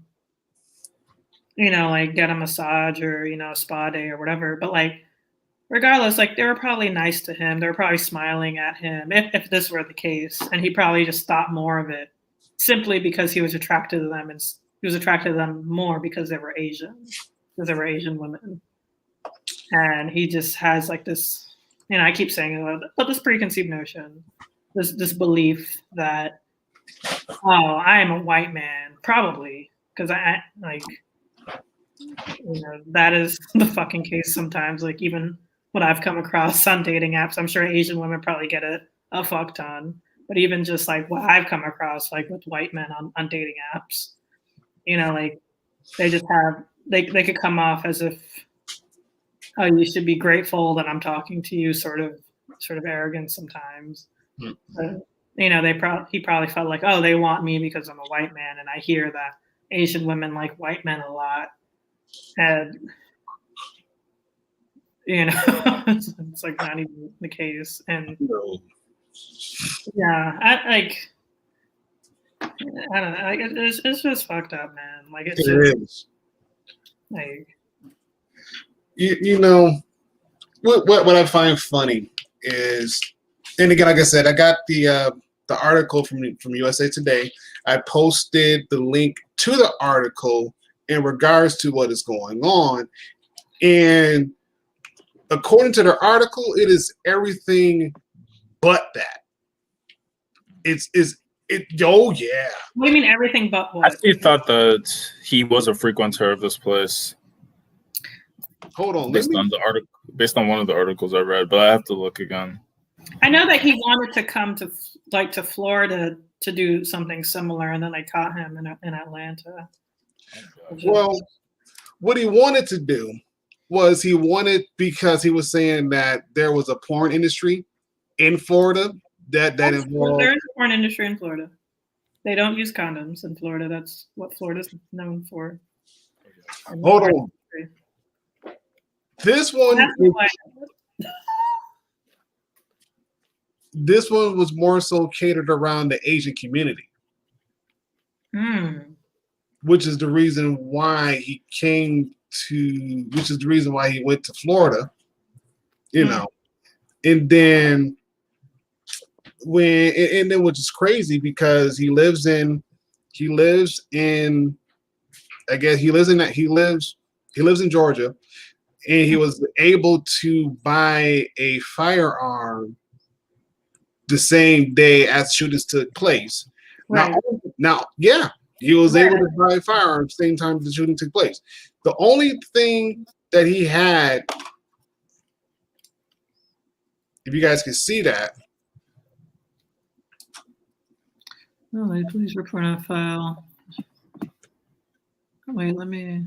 get a massage or a spa day or whatever, but like regardless, like they were probably nice to him. They were probably smiling at him if this were the case, and he probably just thought more of it simply because he was attracted to them, and he was attracted to them more because they were Asian, because they were Asian women, and he just has like this, I keep saying it, but this preconceived notion this belief that, oh, I am a white man, probably because I like, that is the fucking case sometimes. Like even what I've come across on dating apps, I'm sure Asian women probably get a fuck ton. But even just like what I've come across, like with white men on dating apps, like they just have they could come off as if, oh, you should be grateful that I'm talking to you, sort of arrogant sometimes. But, he probably felt like, oh, they want me because I'm a white man, and I hear that Asian women like white men a lot. And it's like not even the case. And yeah, I don't know. Like it's just fucked up, man. Like it's just like what I find funny is, and again, like I said, I got the article from USA Today. I posted the link to the article in regards to what is going on, and according to the article, it is everything but that. Oh yeah. What do you mean everything but what? I actually thought that he was a frequenter of this place. Hold on, based on one of the articles I read, but I have to look again. I know that he wanted to come to Florida to do something similar, and then they caught him in Atlanta. Well, what he wanted to do was because he was saying that there was a porn industry in Florida that involved. There is a porn industry in Florida. They don't use condoms in Florida. That's what Florida's known for. Hold on. This one was more so catered around the Asian community, which is the reason why he went to Florida, and then which is crazy because he lives in Georgia. And he was able to buy a firearm the same day as shootings took place. Right. He was able to buy a firearm the same time the shooting took place. The only thing that he had, if you guys can see that. Oh, please report on file. Wait, let me.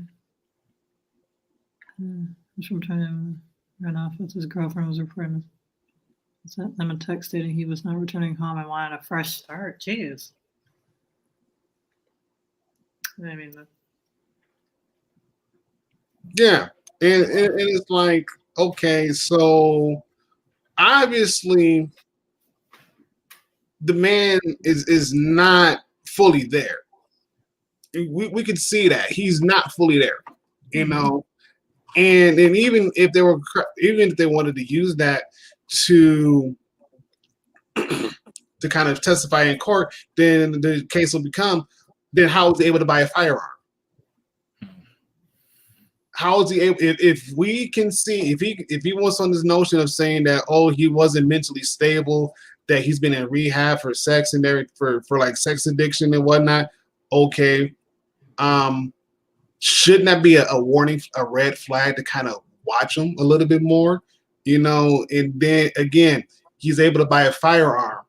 From trying to run off with his girlfriend was reporting. Sent them a text stating he was not returning home and wanted a fresh start. Jeez. I mean, yeah, and it's like, okay, so obviously the man is not fully there. We could see that he's not fully there, And even if they wanted to use that to kind of testify in court, then the case will become, then how is he able to buy a firearm? How is he able? If we can see, if he wants on this notion of saying that, oh, he wasn't mentally stable, that he's been in rehab for sex and for like sex addiction and whatnot, okay. Shouldn't that be a warning, a red flag to kind of watch him a little bit more, And then again, he's able to buy a firearm,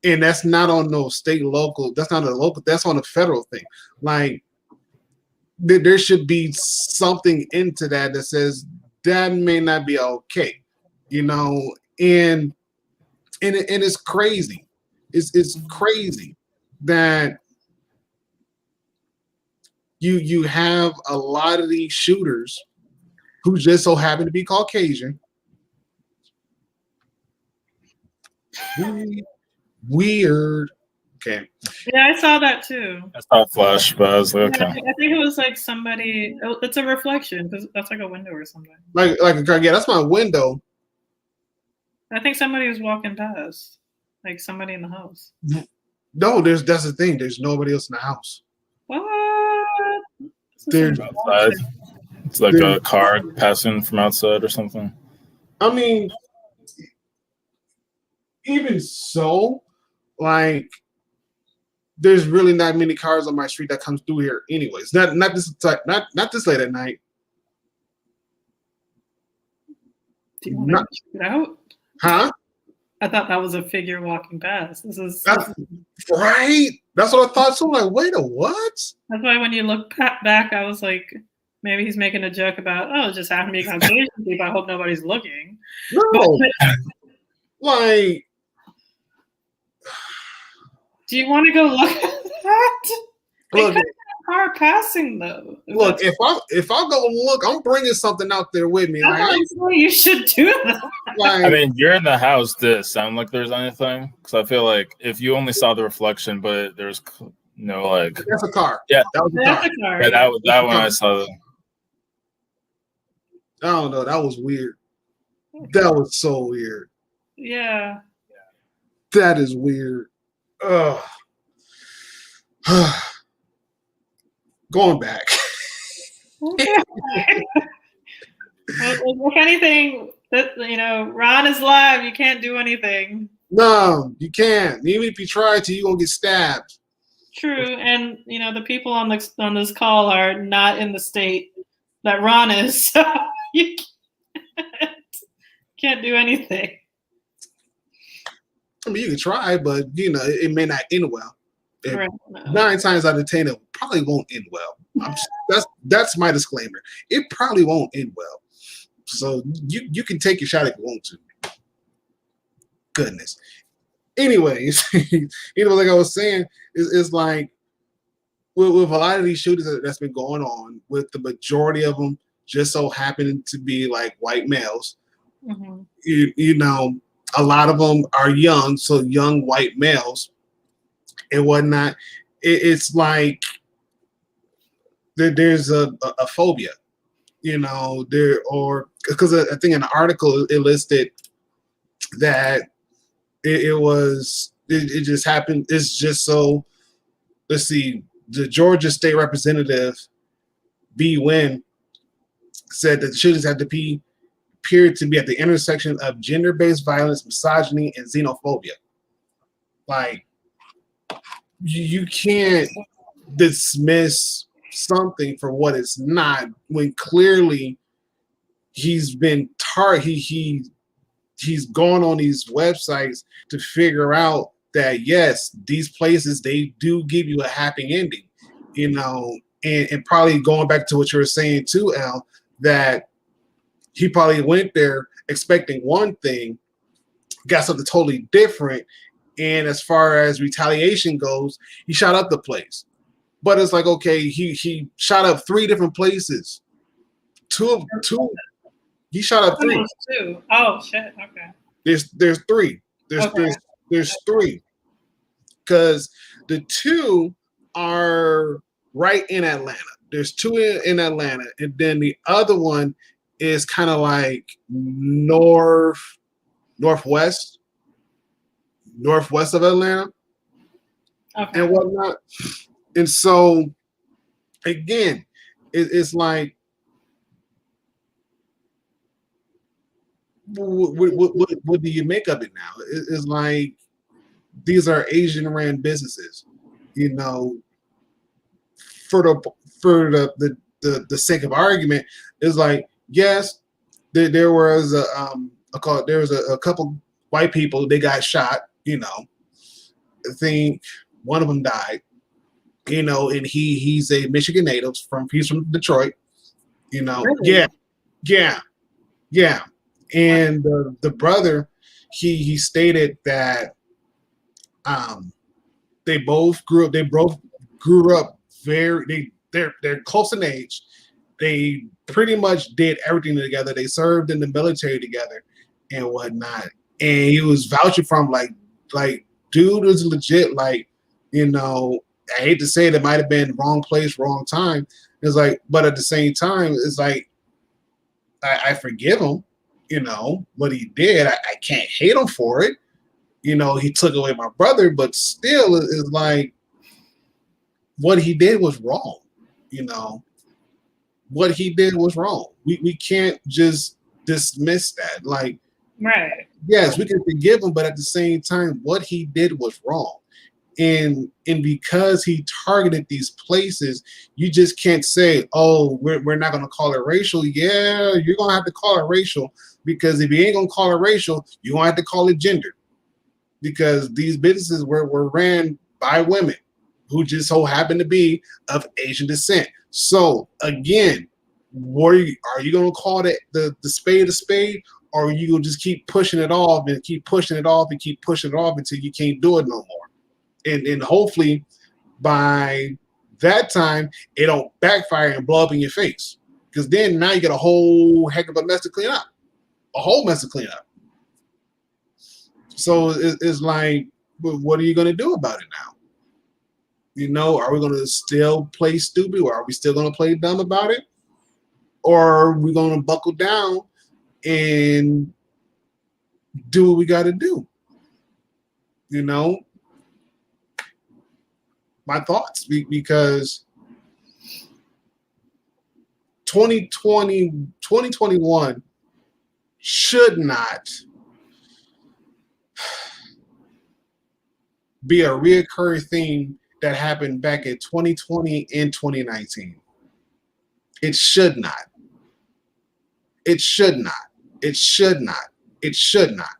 and that's not on no state, local. That's not a local. That's on a federal thing. Like there should be something into that says that may not be okay, And it's crazy. It's crazy that. You have a lot of these shooters who just so happen to be Caucasian. Weird. Okay. Yeah, I saw that too. I saw a flash, but I was like, okay. I think it was like somebody. It's a reflection because that's like a window or something. Like that's my window. I think somebody was walking past, like somebody in the house. No, that's the thing. There's nobody else in the house. What? There's outside. It's like a car passing from outside or something. I mean, even so, like, there's really not many cars on my street that comes through here. Anyways, not this this late at night. Do you want to check it out? Huh? I thought that was a figure walking past. That's right. That's what I thought. So I'm like, wait a what? That's why when you look back, I was like, maybe he's making a joke about, oh, it just happened to be conversation people. I hope nobody's looking. No, like, do you want to go look at that? Look, car passing though. Look, if I go look, I'm bringing something out there with me. You should do that. I mean, you're in the house. Does it sound like there's anything? Because I feel like if you only saw the reflection, but there's no like. That's a car. Yeah, that was a car. Yeah, that one I saw. I don't know. That was weird. That was so weird. Yeah. That is weird. Ugh. Going back. If anything, Ron is live. You can't do anything. No, you can't. Even if you try to, you're gonna get stabbed. True, and the people on this call are not in the state that Ron is, so you can't do anything. I mean, you can try, but it may not end well. Right. 9 times out of 10, it probably won't end well. That's my disclaimer. It probably won't end well. So you can take your shot if you want to. Goodness. Anyways, like I was saying, it's like with a lot of these shootings that's been going on, with the majority of them just so happening to be like white males. Mm-hmm. A lot of them are young, so young white males and whatnot. It's like there's a phobia, because I think in the article it listed that it just happened. It's just so, let's see, the Georgia State Representative B. Wynn said that the shootings had to appeared to be at the intersection of gender-based violence, misogyny, and xenophobia. Like, you can't dismiss something for what it's not when clearly he's been he's gone on these websites to figure out that yes, these places, they do give you a happy ending, and probably going back to what you were saying too, Al, that he probably went there expecting one thing, got something totally different, and as far as retaliation goes, he shot up the place. But it's like, okay, he shot up 3 different places. Two. He shot up 3. 2. Oh shit. Okay. There's 3. There's 3. Because the 2 are right in Atlanta. There's 2 in Atlanta, and then the other one is kind of like northwest of Atlanta, okay, and whatnot. And so, again, it's like, what do you make of it now? It's like, these are Asian-ran businesses, for the sake of argument. Is like, yes, there was a couple white people, they got shot. I think one of them died. And he's a Michigan native he's from Detroit. Really? Yeah. And the brother, he stated that they both grew up they're close in age. They pretty much did everything together. They served in the military together and whatnot. And he was vouching for him, like dude was legit. Like, I hate to say it might have been wrong place, wrong time. It's like, but at the same time, it's like, I forgive him, what he did. I can't hate him for it. He took away my brother, but still, it's like, what he did was wrong. What he did was wrong. We can't just dismiss that. Like, right. Yes, we can forgive him, but at the same time, what he did was wrong. And because he targeted these places, you just can't say, oh, we're not going to call it racial. Yeah, you're going to have to call it racial, because if you ain't going to call it racial, you're going to have to call it gendered, because these businesses were ran by women who just so happen to be of Asian descent. So again, are you going to call it the spade a spade, or are you going to just keep pushing it off and keep pushing it off and keep pushing it off until you can't do it no more? And hopefully by that time it don't backfire and blow up in your face, because then now you got a whole heck of a mess to clean up, a whole mess to clean up. So it's like, what are you going to do about it now? You know, are we going to still play stupid, or are we still going to play dumb about it, or are we going to buckle down and do what we got to do? You know, my thoughts, because 2021 should not be a reoccurring theme that happened back in 2020 and 2019. It should not. It should not. It should not. It should not.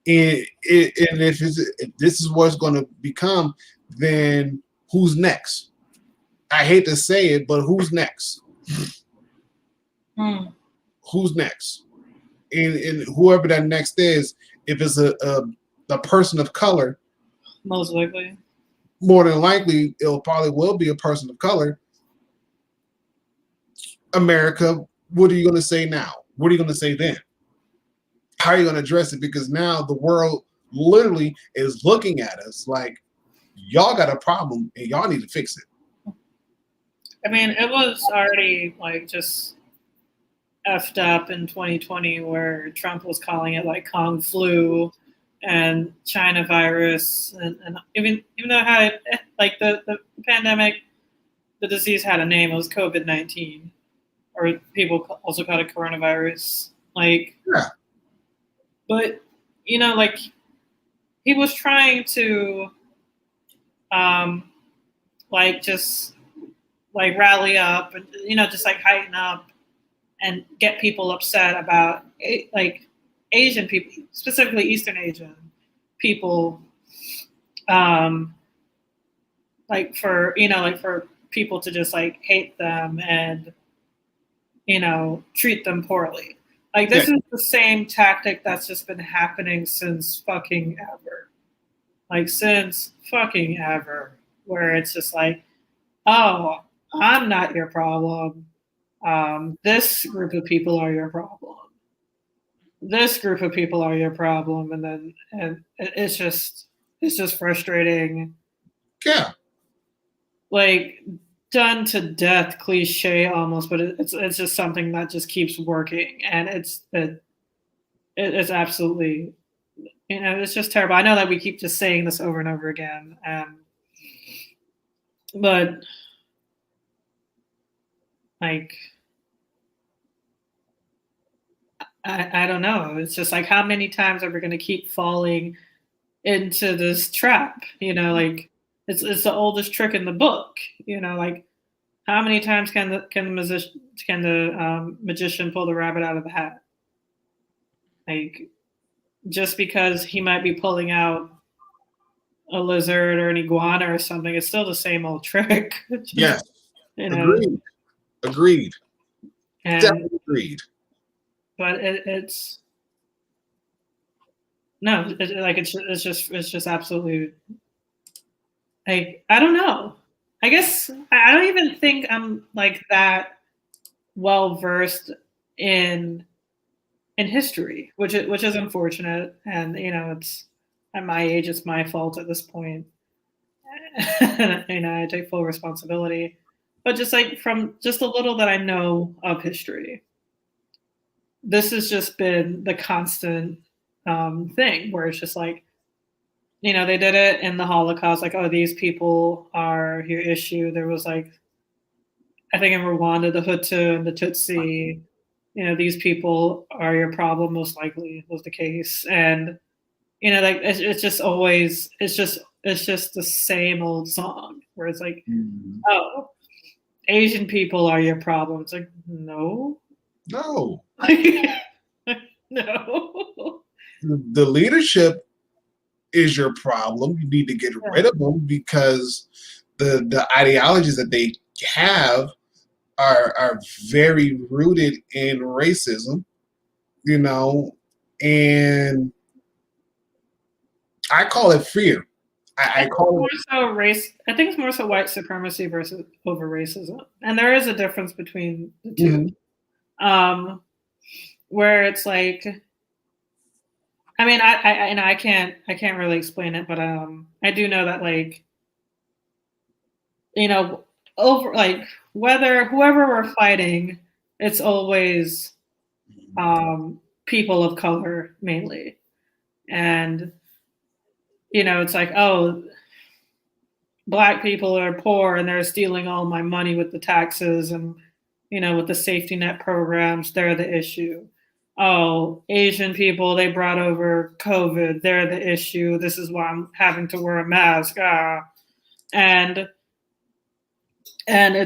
And if this is what it's going to become, then who's next? I hate to say it, but who's next? Who's next? And whoever that next is, if it's a person of color, most likely, more than likely, it probably will be a person of color. America, what are you going to say now? What are you going to say then? How are you going to address it? Because now the world literally is looking at us like, y'all got a problem and y'all need to fix it. I mean, it was already like just effed up in 2020, where Trump was calling it like Kong flu and China virus, and even though it had like the pandemic, the disease had a name. It was COVID-19, or people also called it coronavirus. Like, yeah. But you know, like he was trying to, like just like rally up and just like heighten up and get people upset about like Asian people, specifically Eastern Asian people, like for people to just like hate them and treat them poorly. Like this is the same tactic that's just been happening since fucking ever. Like since fucking ever, where it's just like, oh, I'm not your problem. This group of people are your problem. This group of people are your problem, and it's just frustrating. Yeah. Like done to death, cliche almost, but it's just something that just keeps working, and it's absolutely, it's just terrible. I know that we keep just saying this over and over again, but like I don't know. It's just like, how many times are we going to keep falling into this trap? Like it's the oldest trick in the book. Like how many times can the magician pull the rabbit out of the hat? Like just because he might be pulling out a lizard or an iguana or something, it's still the same old trick. Yes. Agreed. And, definitely agreed. But it's no, it's just absolutely, like, I don't know. I guess I don't even think I'm like that well versed in history, which is unfortunate. And it's at my age, it's my fault at this point. I take full responsibility. But just like from just a little that I know of history, this has just been the constant thing where it's just like, they did it in the Holocaust, like, oh, these people are your issue. There was like, I think in Rwanda, the Hutu and the Tutsi, these people are your problem, most likely was the case. And, like it's just always, it's just the same old song where it's like, oh, Asian people are your problem. It's like, no. No. No. The leadership is your problem. You need to get rid of them because the ideologies that they have are very rooted in racism, and I call it fear. I call more so race. I think it's more so white supremacy versus over racism, and there is a difference between the two. Mm-hmm. Where it's like, I mean, I can't really explain it, but I do know that, like, over, like, whoever we're fighting, it's always people of color mainly, and it's like, oh, Black people are poor and they're stealing all my money with the taxes and with the safety net programs, they're the issue. Oh, Asian people, they brought over COVID, they're the issue. This is why I'm having to wear a mask. And at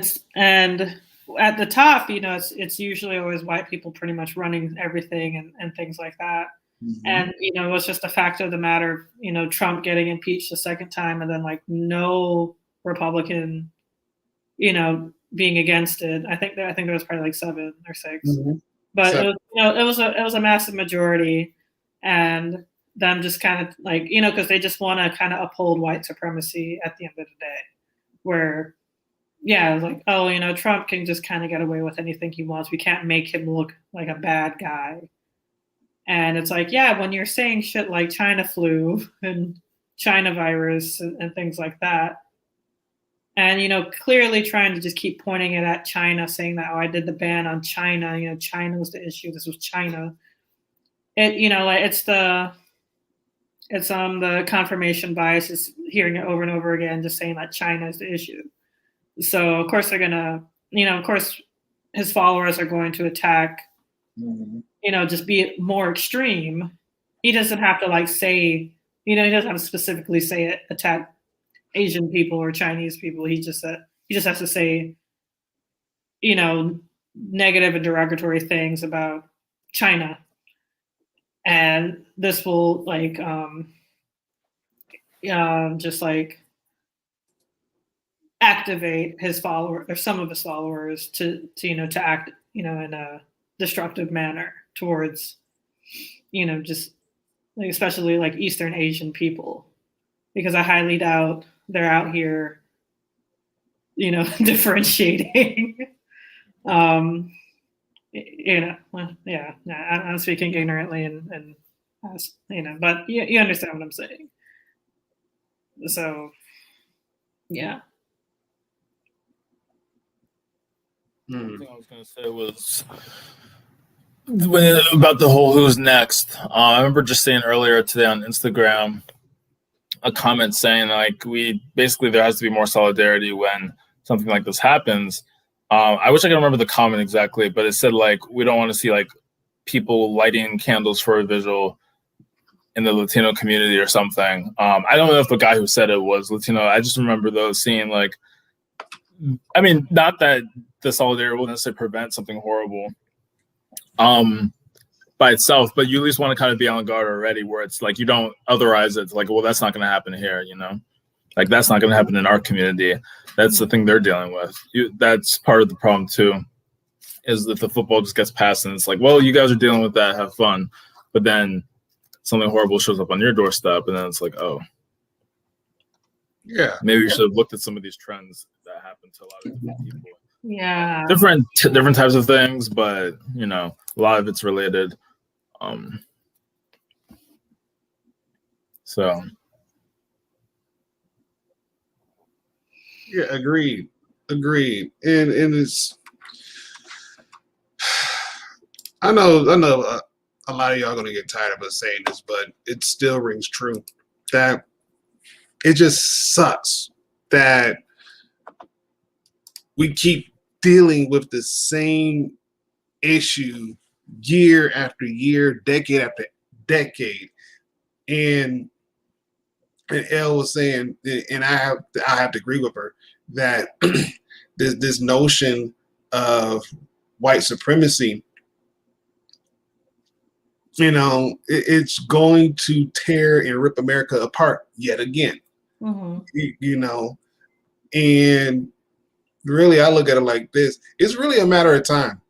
the top, it's usually always white people pretty much running everything and things like that. Mm-hmm. And it was just a fact of the matter, Trump getting impeached a second time, and then like no Republican, being against it. I think there was probably like 7 or 6, mm-hmm. But it was a massive majority, and them just kind of like because they just want to kind of uphold white supremacy at the end of the day, where like, oh, Trump can just kind of get away with anything he wants. We can't make him look like a bad guy. And it's like, when you're saying shit like China flu and China virus and things like that, and, clearly trying to just keep pointing it at China, saying that, I did the ban on China, China was the issue. This was China. It, like it's the confirmation bias is hearing it over and over again, just saying that China is the issue. So of course they're going to, of course his followers are going to attack, mm-hmm. Just be more extreme. He doesn't have to like say, he doesn't have to specifically say it, attack Asian people or Chinese people. He just has to say, negative and derogatory things about China. And this will like, just like activate his follower or some of his followers to act, in a destructive manner towards, just like, especially like Eastern Asian people, because I highly doubt they're out here, differentiating. I'm speaking ignorantly and but you understand what I'm saying. So, yeah. The thing I was going to say was about the whole who's next. I remember just saying earlier today on Instagram a comment saying like there has to be more solidarity when something like this happens. I wish I could remember the comment exactly, but it said like we don't want to see like people lighting candles for a vigil in the Latino community or something. I don't know if the guy who said it was Latino. I just remember those seeing like, I mean, not that the solidarity will necessarily prevent something horrible by itself, but you at least want to kind of be on guard already, where it's like you don't otherize it. It's like, well, that's not going to happen here, like that's not going to happen in our community. That's the thing they're dealing with. That's part of the problem too, is that the football just gets passed and it's like, well, you guys are dealing with that, have fun, but then something horrible shows up on your doorstep, and then it's like, oh, yeah, maybe we should have looked at some of these trends that happen to a lot of different people. Yeah, different types of things, but a lot of it's related. So yeah, agreed, and it's I know a lot of y'all are gonna get tired of us saying this, but it still rings true that it just sucks that we keep dealing with the same issue year after year, decade after decade. And Elle was saying, and I have to agree with her, that this notion of white supremacy, it's going to tear and rip America apart yet again. And really, I look at it like this: it's really a matter of time.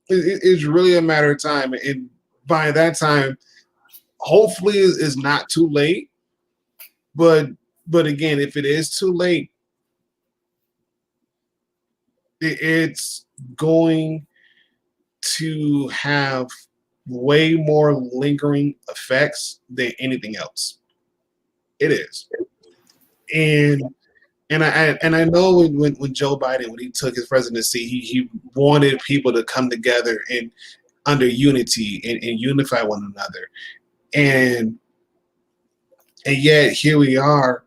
It's really a matter of time, and by that time, hopefully, it's not too late. But again, if it is too late, it's going to have way more lingering effects than anything else. It is, and I know when Joe Biden, when he took his presidency, he wanted people to come together and under unity and unify one another, and yet here we are,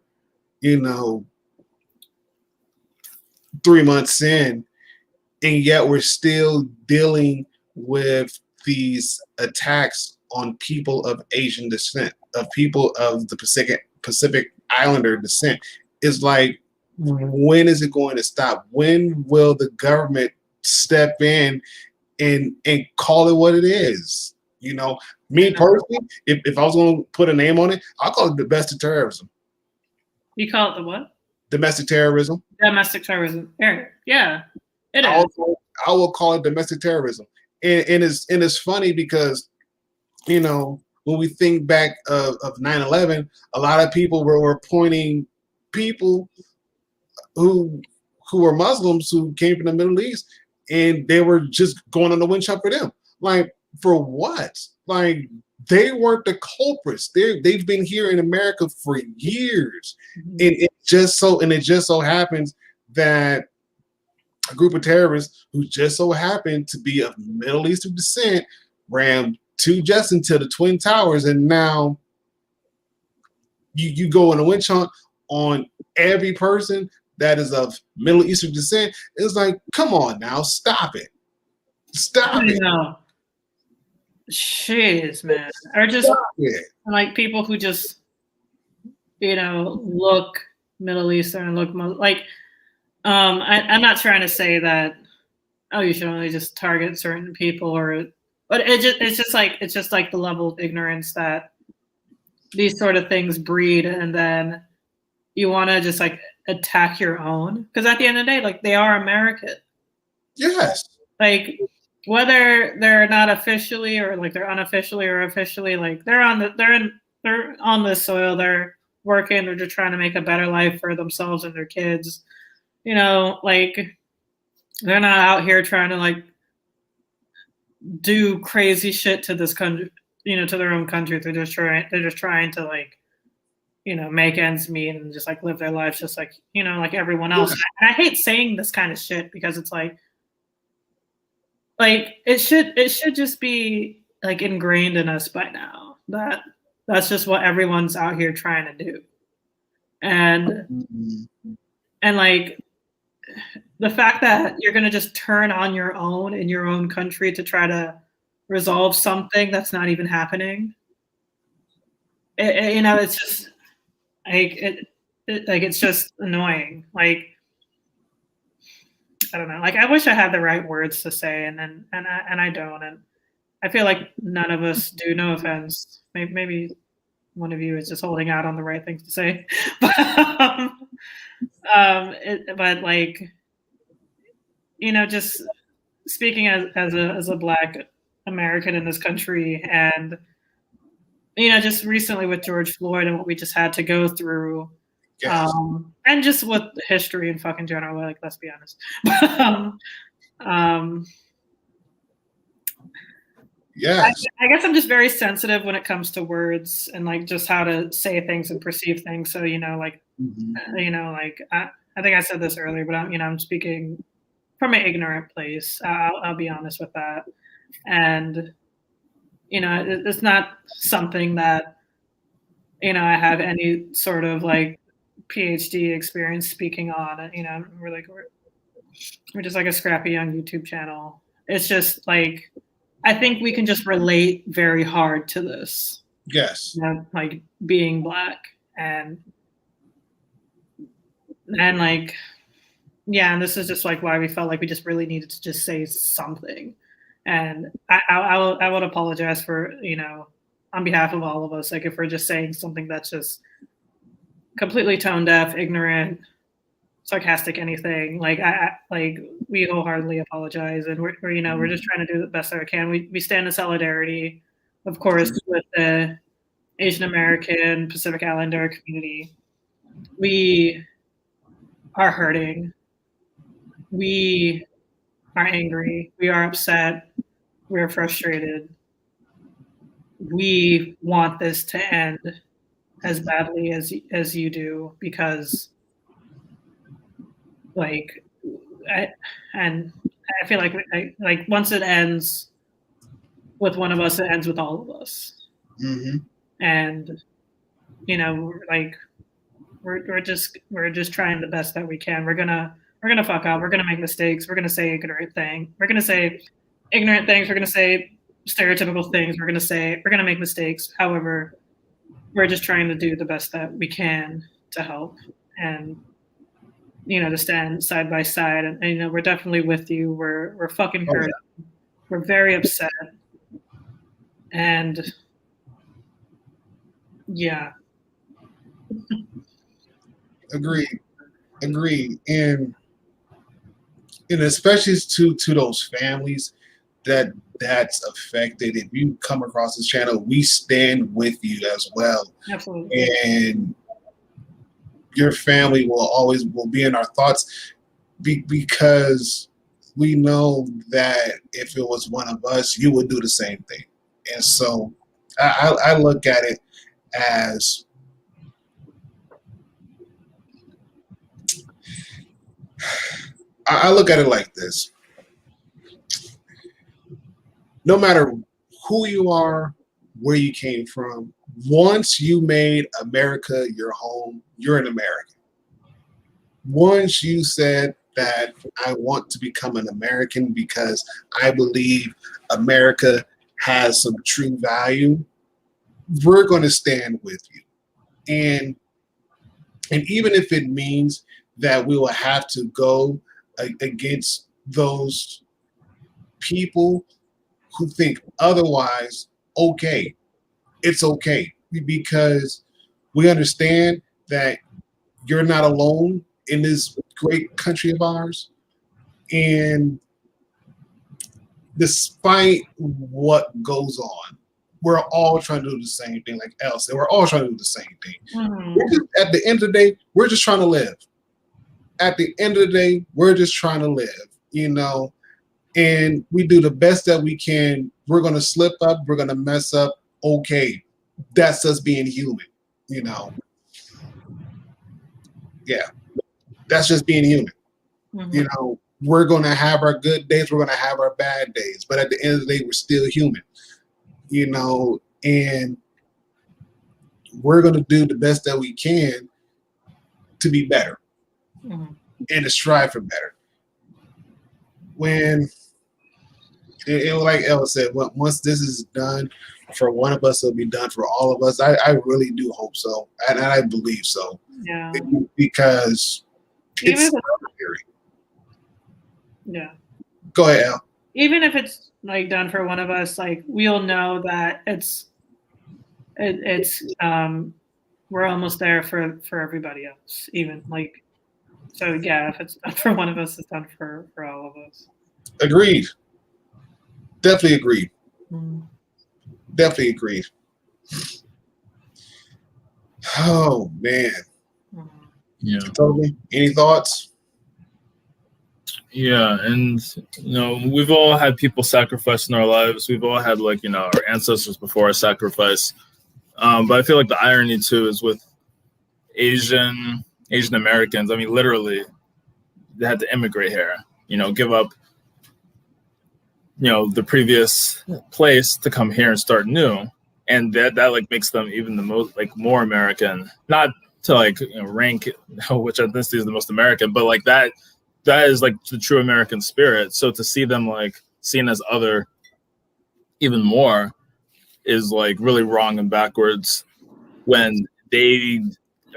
3 months in, and yet we're still dealing with these attacks on people of Asian descent, of people of the Pacific Islander descent. It's like, when is it going to stop? When will the government step in and call it what it is? Me personally, if I was going to put a name on it, I'll call it domestic terrorism. You call it the what? Domestic terrorism. Domestic terrorism. Yeah, it is. I will call it domestic terrorism. And it's funny because, when we think back of 9/11, a lot of people were pointing people who were Muslims who came from the Middle East, and they were just going on the winch hunt for them. Like, for what? Like, they weren't the culprits. They've been here in America for years, and it just so happens that a group of terrorists who just so happened to be of Middle Eastern descent ran two jets into the Twin Towers, and now you go on a witch hunt on every person that is of Middle Eastern descent. It's like, come on now, stop it. Stop it. No. Jeez, man. Or just like people who just, look Middle Eastern, look like, I'm not trying to say that, you should only just target certain people, but it's just like the level of ignorance that these sort of things breed, and then you want to just like attack your own, because at the end of the day, like, they are American. Yes. Like, whether they're not officially or like they're unofficially or officially, like, they're on this soil, they're working, they're just trying to make a better life for themselves and their kids. Like, they're not out here trying to like do crazy shit to this country, to their own country. They're just trying to like, make ends meet and just like live their lives just like, like everyone else. And I hate saying this kind of shit because it's like it should just be like ingrained in us by now that that's just what everyone's out here trying to do. And like, the fact that you're going to just turn on your own in your own country to try to resolve something that's not even happening, it's just like it's just annoying. Like, I don't know. Like, I wish I had the right words to say, and I don't, and I feel like none of us do. No offense. Maybe one of you is just holding out on the right things to say, but but like, just speaking as a Black American in this country, and just recently with George Floyd and what we just had to go through, yes. And just with history and fucking general, like, let's be honest. Yeah, I guess I'm just very sensitive when it comes to words and like just how to say things and perceive things. So like, like I think I said this earlier, but I'm speaking from an ignorant place. I'll be honest with that, and it's not something that I have any sort of like PhD experience speaking on. We're just like a scrappy young YouTube channel, It's just like, I think we can just relate very hard to this, Yes. you know, like being Black and like, yeah, and this is just like why we felt like we just really needed to just say something. And I would apologize for, you know, on behalf of all of us, like if we're just saying something that's just completely tone deaf, ignorant, sarcastic, anything. Like like we wholeheartedly apologize, and we're you know we're just trying to do the best that we can. We stand in solidarity, of course, with the Asian American Pacific Islander community. We are hurting. We are angry. We are upset. We're frustrated. We want this to end as badly as you do, because like and I feel like once it ends with one of us, it ends with all of us. Mm-hmm. And you know, like we're just trying the best that we can. We're gonna fuck up. We're gonna make mistakes. We're gonna say ignorant things. We're gonna say ignorant things. We're gonna say stereotypical things. We're gonna make mistakes. However, we're just trying to do the best that we can to help, and you know, to stand side by side. And you know, we're definitely with you. We're fucking hurt. Yeah. We're very upset. And yeah. Agreed. And especially to those families that's affected. If you come across this channel, we stand with you as well. Absolutely. And your family will be in our thoughts, because we know that if it was one of us, you would do the same thing. And so I look at it as I look at it like this. No matter who you are, where you came from, once you made America your home, you're an American. Once you said that I want to become an American because I believe America has some true value, we're going to stand with you. And even if it means that we will have to go against those people who think otherwise, okay, it's okay, because we understand that you're not alone in this great country of ours. And despite what goes on, we're all trying to do the same thing. Like Elle said, we're all trying to do the same thing. At the end of the day, we're just trying to live. At the end of the day, we're just trying to live, you know, and we do the best that we can. We're going to slip up. We're going to mess up. Okay. That's us being human, you know. Yeah. That's just being human. Mm-hmm. You know, we're going to have our good days. We're going to have our bad days. But at the end of the day, we're still human, you know, and we're going to do the best that we can to be better. Mm-hmm. And to strive for better. When it like Elle said, once this is done for one of us, it'll be done for all of us. I really do hope so, and I believe so. Yeah. Because it's scary. Yeah. Go ahead, Elle. Even if it's like done for one of us, like we'll know that it's we're almost there for everybody else. Even like. So yeah, if it's done for one of us, it's done for all of us. Agreed. Definitely agreed. Mm. Definitely agreed. Oh man. Mm. Yeah. Totally. Any thoughts? Yeah, and you know, we've all had people sacrifice in our lives. We've all had, like, you know, our ancestors before our sacrifice. But I feel like the irony too is with Asian Americans. I mean, literally, they had to immigrate here. You know, give up, you know, the previous place to come here and start new, and that like makes them even the most, like, more American. Not to, like, you know, rank which ethnicity is the most American, but like that is like the true American spirit. So to see them like seen as other even more is like really wrong and backwards when they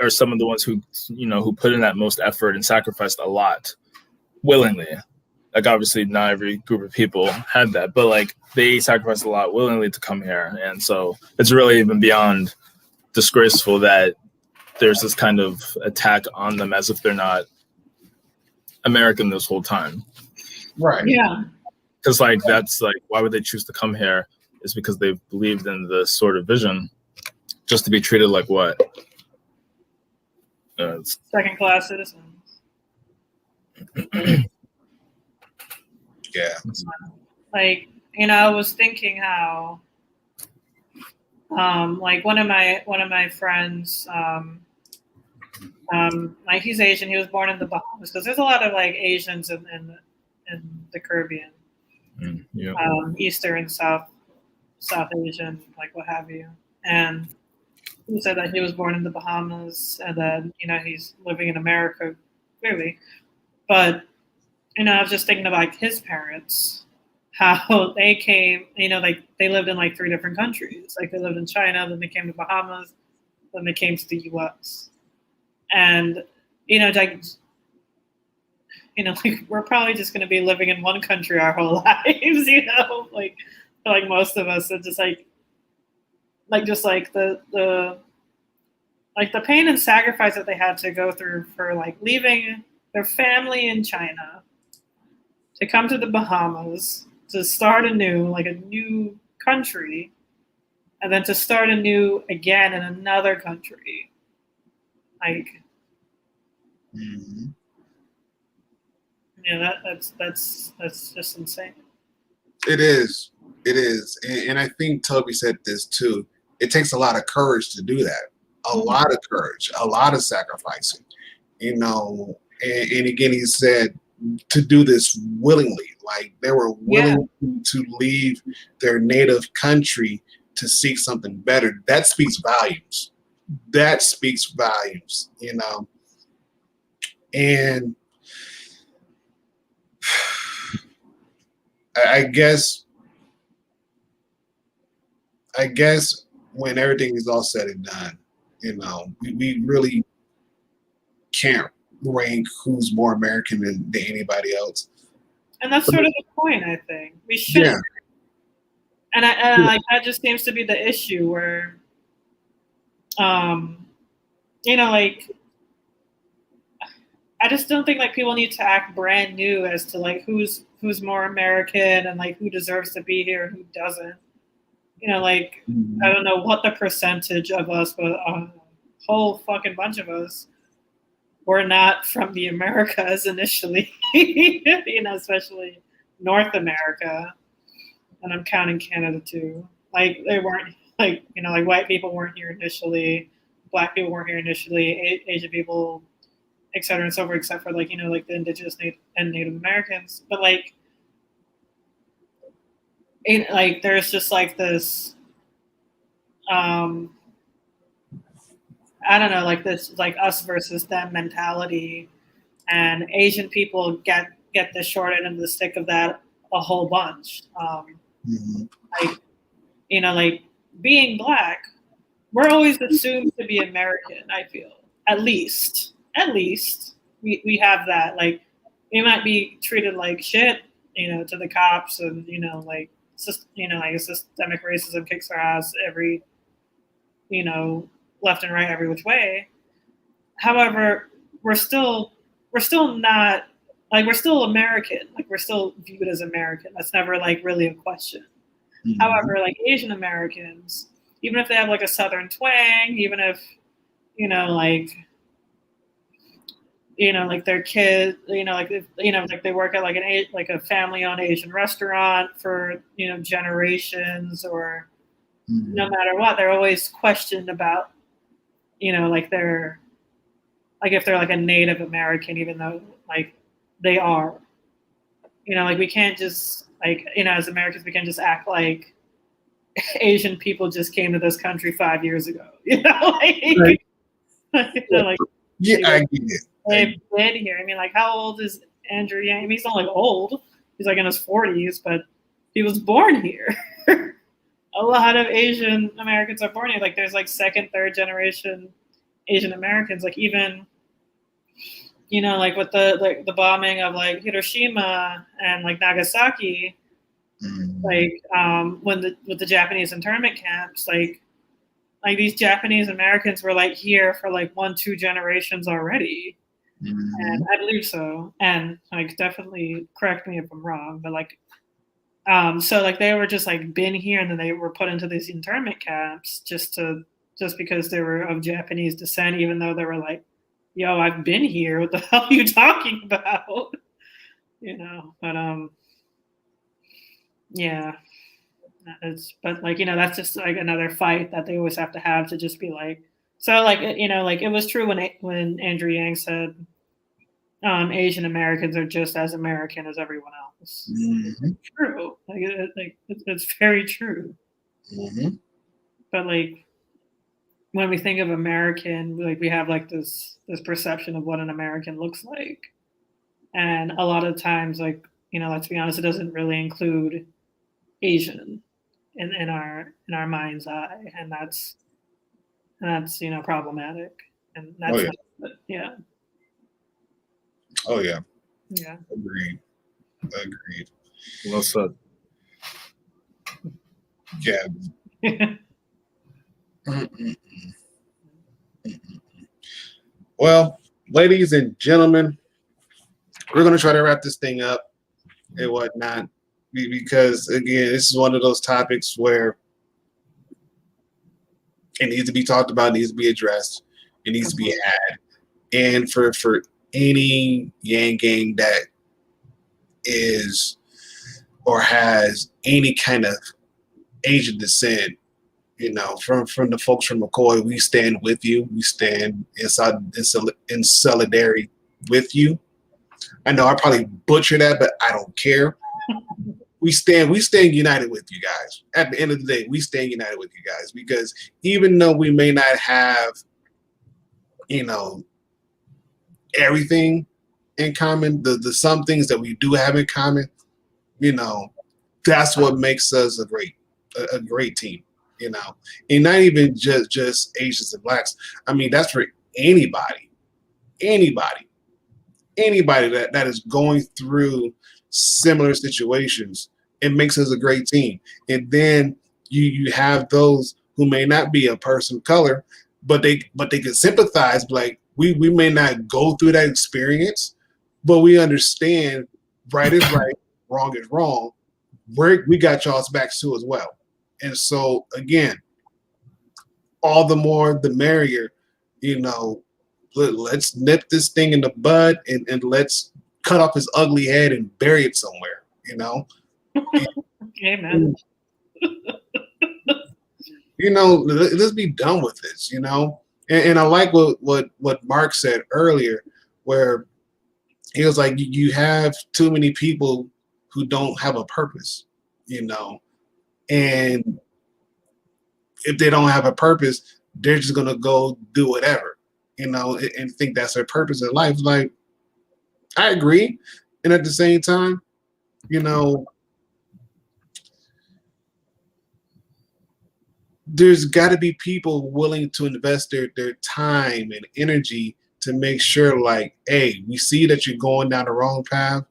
are some of the ones who, you know, who put in that most effort and sacrificed a lot willingly. Like obviously not every group of people had that, but like they sacrificed a lot willingly to come here. And so it's really even beyond disgraceful that there's this kind of attack on them as if they're not American this whole time. Right. Yeah. Because like that's like, why would they choose to come here? Is because they believed in this sort of vision, just to be treated like what? Second-class citizens. Yeah. Like, you know, I was thinking how, like one of my friends, like he's Asian. He was born in the Bahamas because there's a lot of like Asians in the Caribbean, Yeah. Eastern and South Asian, like what have you. And he said that he was born in the Bahamas and then, you know, he's living in America, clearly. But, you know, I was just thinking about like his parents, how they came, you know, like they lived in like 3 different countries. Like they lived in China, then they came to Bahamas, then they came to the US. And, you know, like, we're probably just going to be living in one country our whole lives, you know, like most of us. It's just like the pain and sacrifice that they had to go through for like leaving their family in China to come to the Bahamas to start anew, like a new country, and then to start anew again in another country. Like, Mm-hmm. yeah, that's just insane. It is. And I think Toby said this too. It takes a lot of courage to do that. A lot of courage, a lot of sacrificing, you know. And again, he said to do this willingly. Like they were willing to leave their native country to seek something better. That speaks volumes. That speaks volumes, you know. And I guess when everything is all said and done, you know, we really can't rank who's more American than anybody else. And that's sort of the point, I think. We should. Yeah. And like that just seems to be the issue where, you know, like I just don't think like people need to act brand new as to like who's more American and like who deserves to be here and who doesn't. You know, like I don't know what the percentage of us, but a whole fucking bunch of us were not from the Americas initially. You know, especially North America, and I'm counting Canada too. Like they weren't like, you know, like white people weren't here initially, Black people weren't here initially, Asian people, et cetera and so forth, except for like, you know, like the indigenous and Native Americans. But like, like there's just like this, I don't know, like this like us versus them mentality, and Asian people get the short end of the stick of that a whole bunch. Like, you know, like being Black, we're always assumed to be American. I feel at least we have that. Like we might be treated like shit, you know, to the cops, and you know, like you know, like systemic racism kicks our ass every, you know, left and right, every which way. However, we're still not like, we're still American. Like we're still viewed as American. That's never like really a question. However, like Asian Americans, even if they have like a Southern twang, even if, you know, like their kids, you know, like if, you know, like they work at like a family-owned Asian restaurant for, you know, generations, or no matter what, they're always questioned about, you know, like they're like if they're like a Native American, even though like they are, you know, like we can't just like, you know, as Americans we can just act like Asian people just came to this country 5 years ago, you know, like, right. You know, like Yeah, I get it. They've been here. I mean, like, how old is Andrew Yang? I mean, he's not like old. He's like in his 40s, but He was born here. A lot of Asian Americans are born here. Like there's like second, third generation Asian Americans. Like even, you know, like with the bombing of like Hiroshima and like Nagasaki, like with the Japanese internment camps, like these Japanese Americans were like here for like 1-2 generations already. And I believe so. And like definitely correct me if I'm wrong, but like so like they were just like been here and then they were put into these internment camps just because they were of Japanese descent, even though they were like, yo, I've been here. What the hell are you talking about? You know, but yeah. But like, you know, that's just like another fight that they always have to just be like, so like, you know, like it was true when Andrew Yang said Asian Americans are just as American as everyone else. True. Like it's very true. But like when we think of American, like we have like this perception of what an American looks like. And a lot of times, like, you know, let's be honest, it doesn't really include Asian in our mind's eye. And that's you know, problematic. And that's yeah. Oh yeah. Yeah. Agreed. Well said. Yeah. Well, ladies and gentlemen, we're going to try to wrap this thing up and whatnot because, again, this is one of those topics where it needs to be talked about, it needs to be addressed, it needs to be had. And for any Yang gang that is or has any kind of Asian descent, you know, from the folks from McCoy, we stand with you. We stand in solidarity with you. I know I probably butchered that, but I don't care. We stand united with you guys. At the end of the day, we stand united with you guys because even though we may not have, you know, everything in common, the some things that we do have in common, you know, that's what makes us a great team. You know, and not even just Asians and blacks. I mean, that's for anybody that is going through similar situations. It makes us a great team. And then you have those who may not be a person of color, but they can sympathize. Like we may not go through that experience, but we understand right is right, wrong is wrong. We got y'all's backs too as well. And so again, all the more the merrier, you know, let's nip this thing in the bud and let's cut off his ugly head and bury it somewhere, you know? Amen. You know, let's be done with this, you know? And I like what Mark said earlier, where he was like, you have too many people who don't have a purpose, you know? And if they don't have a purpose, they're just gonna go do whatever, you know, and think that's their purpose in life. Like, I agree, and at the same time, you know, there's got to be people willing to invest their time and energy to make sure, like, hey, we see that you're going down the wrong path.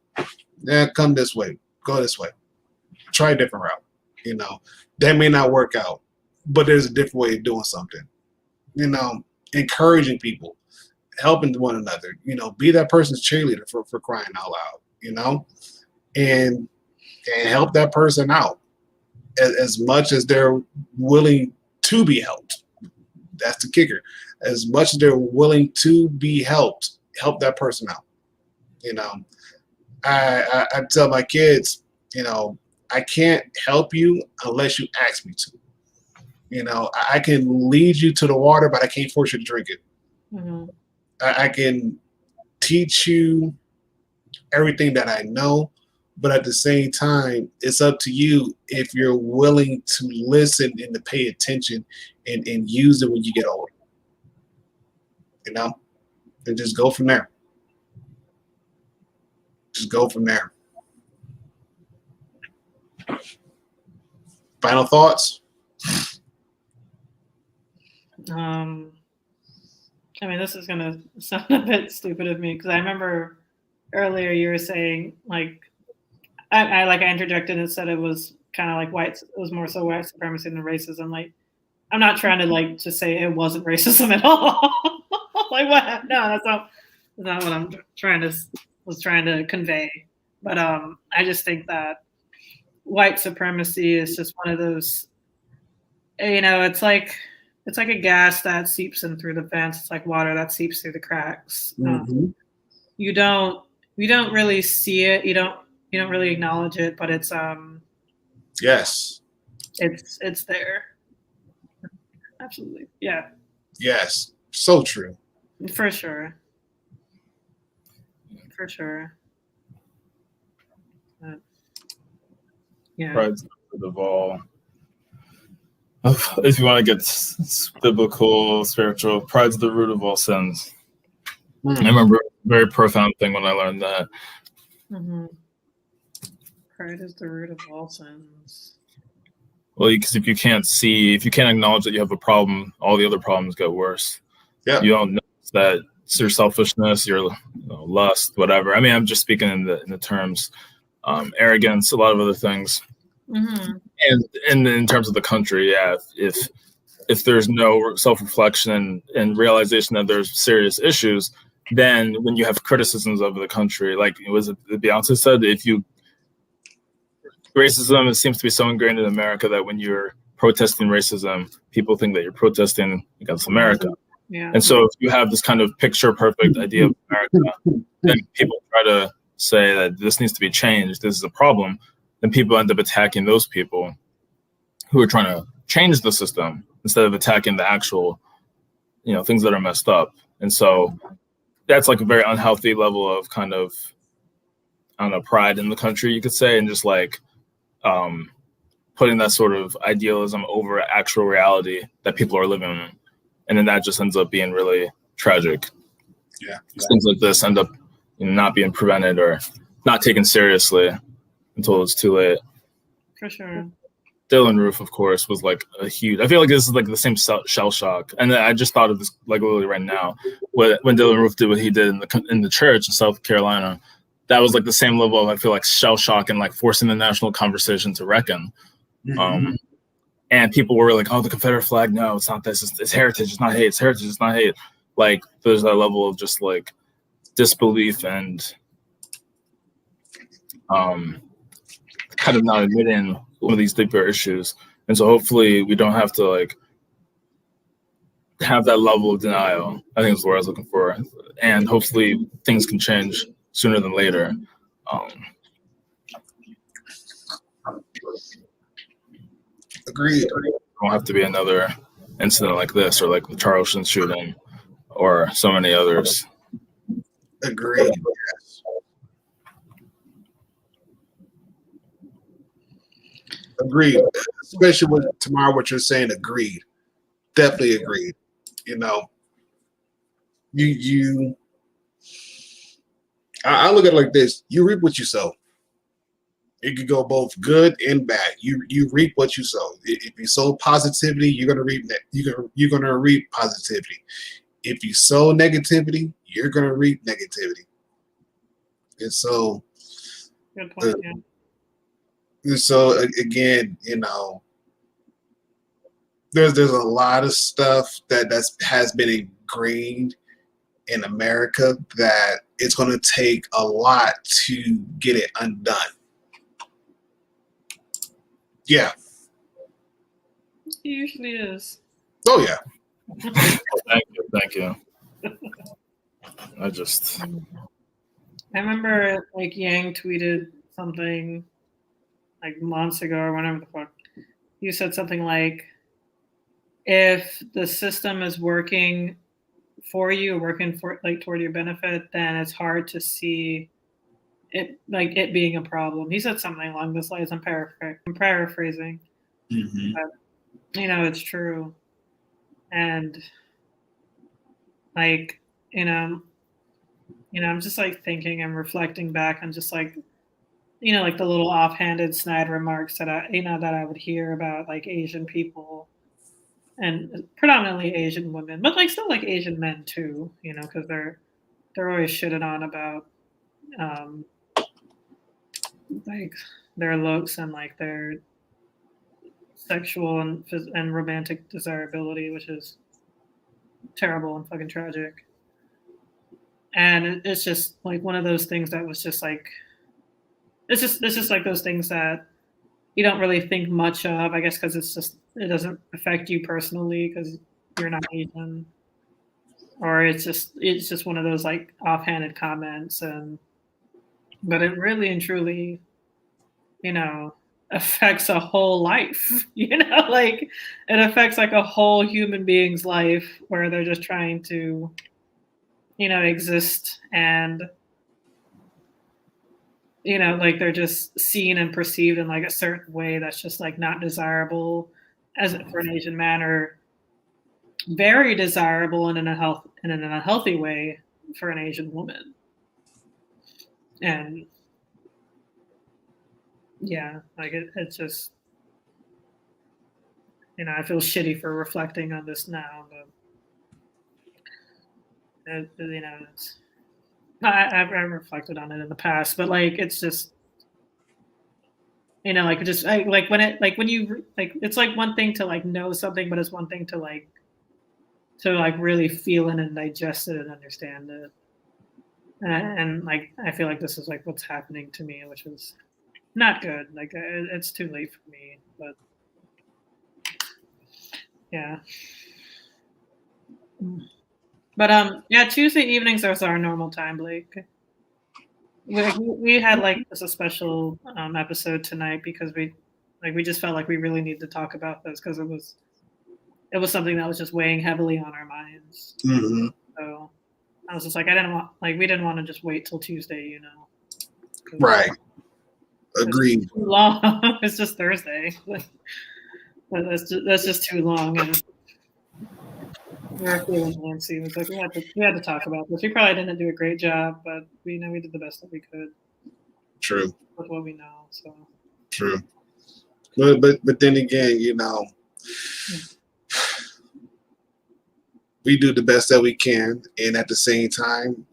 Yeah, come this way, go this way, try a different route. You know, that may not work out, but there's a different way of doing something. You know, encouraging people, helping one another. You know, be that person's cheerleader for crying out loud. You know, and help that person out as much as they're willing to be helped. That's the kicker. As much as they're willing to be helped, help that person out. You know, I tell my kids, you know, I can't help you unless you ask me to. You know, I can lead you to the water, but I can't force you to drink it. Mm-hmm. I can teach you everything that I know, but at the same time, it's up to you if you're willing to listen and to pay attention and use it when you get older. You know, and just go from there. Just go from there. Final thoughts? I mean, this is gonna sound a bit stupid of me because I remember earlier you were saying like I interjected and said it was kind of like white. It was more so white supremacy than racism. Like I'm not trying to like just say it wasn't racism at all. Like what? No, that's not what I'm trying to convey. But I just think that white supremacy is just one of those. It's like a gas that seeps in through the vents. It's like water that seeps through the cracks. Mm-hmm. You don't really see it. You don't really acknowledge it, but Yes. it's there. Absolutely. Yeah. Yes. So true. For sure. For sure. Yeah. Pride's the root of all. If you want to get biblical, spiritual, pride's the root of all sins. I remember a very profound thing when I learned that. Mm-hmm. Pride is the root of all sins. Well, because if you can't acknowledge that you have a problem, all the other problems get worse. Yeah. You don't notice that it's your selfishness, your lust, whatever. I mean, I'm just speaking in the terms arrogance, a lot of other things. Mm-hmm. And in terms of the country, yeah, if there's no self-reflection and realization that there's serious issues, then when you have criticisms of the country, like Beyonce said, racism, it seems to be so ingrained in America that when you're protesting racism, people think that you're protesting against America. Yeah. And so if you have this kind of picture perfect idea of America, then people try to say that this needs to be changed, this is a problem, then people end up attacking those people who are trying to change the system instead of attacking the actual, things that are messed up. And so that's like a very unhealthy level of kind of, I don't know, pride in the country, you could say, and just like putting that sort of idealism over actual reality that people are living in. And then that just ends up being really tragic. Yeah. Things like this end up not being prevented or not taken seriously until it's too late. For sure. Dylan Roof, of course, was like a huge. I feel like this is like the same shell shock, and I just thought of this like literally right now. When Dylan Roof did what he did in the church in South Carolina, that was like the same level of, I feel like, shell shock and like forcing the national conversation to reckon. Mm-hmm. And people were like, "Oh, the Confederate flag? No, it's not this. It's heritage. It's not hate. It's heritage. It's not hate." Like there's that level of just like disbelief and kind of not admitting one of these deeper issues. And so hopefully we don't have to like have that level of denial. I think is what I was looking for. And hopefully things can change sooner than later. Agreed. There won't have to be another incident like this or like the Charleston shooting or so many others. Agreed. Yes. Agreed. Especially with Tamara, what you're saying, agreed. Definitely agreed. I look at it like this. You reap what you sow. It could go both good and bad. You reap what you sow. If you sow positivity, you're gonna reap that. You're gonna reap positivity. If you sow negativity, you're gonna reap negativity. And so, Good point. Yeah. and so again, there's a lot of stuff that has been ingrained in America that it's going to take a lot to get it undone. Yeah. It usually is. Oh yeah. Thank you. I remember like Yang tweeted something like months ago or whenever the fuck. You said something like, if the system is working for you, working for like toward your benefit, then it's hard to see it being a problem. He said something along those lines. I'm paraphrasing. Mm-hmm. But, it's true. And like, I'm just like thinking and reflecting back on just like, like the little offhanded snide remarks that I would hear about like Asian people and predominantly Asian women, but like still like Asian men too, because they're always shitting on about like their looks and like their sexual and romantic desirability, which is terrible and fucking tragic. And it's just like one of those things that was just like it's just like those things that you don't really think much of, I guess, because it doesn't affect you personally because you're not Asian, or it's just one of those like offhanded comments, but it really and truly, affects a whole life, like it affects like a whole human being's life where they're just trying to, exist and like they're just seen and perceived in like a certain way that's just like not desirable as for an Asian man, or very desirable and in an unhealthy way for an Asian woman. And yeah, like it's just, I feel shitty for reflecting on this now, but it's, I've reflected on it in the past, but like it's just, like just like when you like, it's like one thing to like know something, but it's one thing to like really feel it and digest it and understand it. And like I feel like this is like what's happening to me, which is not good. Like it's too late for me, but yeah. But yeah, Tuesday evenings are our normal time, Blake. We had like a special episode tonight because we just felt like we really need to talk about this because it was something that was just weighing heavily on our minds. Mm-hmm. So I was just like, we didn't want to just wait till Tuesday, Right. Agreed. It's too long. It's just Thursday. That's just too long, and we were feeling antsy. It was like we had to talk about this. We probably didn't do a great job, but we did the best that we could. True. With what we know. So. True. But then again, we do the best that we can, and at the same time,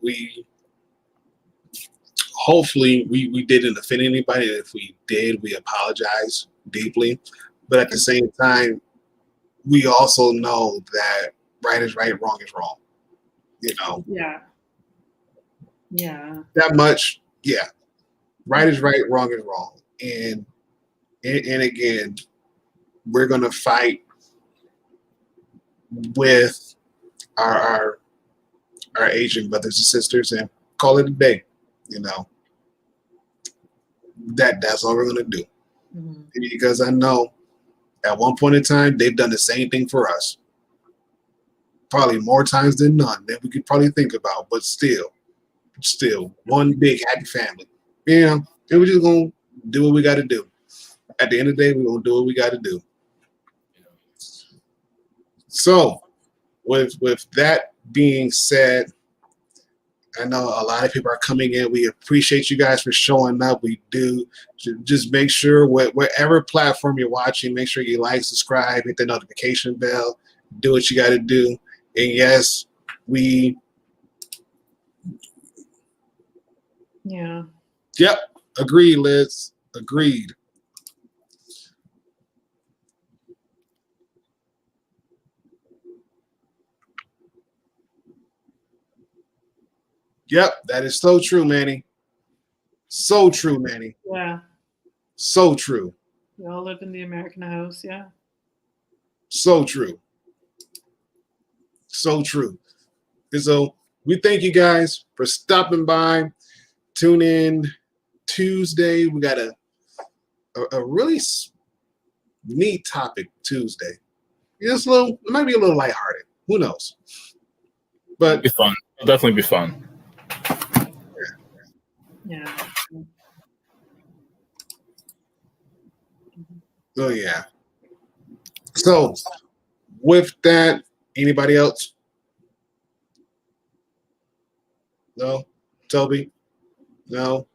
hopefully we didn't offend anybody. If we did, we apologize deeply. But at the same time, we also know that right is right, wrong is wrong. Yeah. Yeah. That much, yeah. Right is right, wrong is wrong. And again, we're gonna fight with our Asian brothers and sisters and call it a day. That's all we're gonna do. Mm-hmm. Because I know at one point in time they've done the same thing for us. Probably more times than none that we could probably think about, but still one big happy family. And we're just gonna do what we gotta do. At the end of the day, we're gonna do what we gotta do. So with that being said, I know a lot of people are coming in. We appreciate you guys for showing up. We do. Just make sure wherever platform you're watching, make sure you like, subscribe, hit the notification bell, do what you got to do. And yes, Yeah. Yep. Agreed, Liz. Agreed. Yep, that is so true, Manny. So true, Manny. Yeah. So true. We all live in the American house, yeah. So true. So true. And so we thank you guys for stopping by. Tune in Tuesday. We got a really neat topic Tuesday. It might be a little lighthearted. Who knows? But it'll be fun. It'll definitely be fun. Yeah. Oh yeah. So with that, anybody else? No? Toby? No?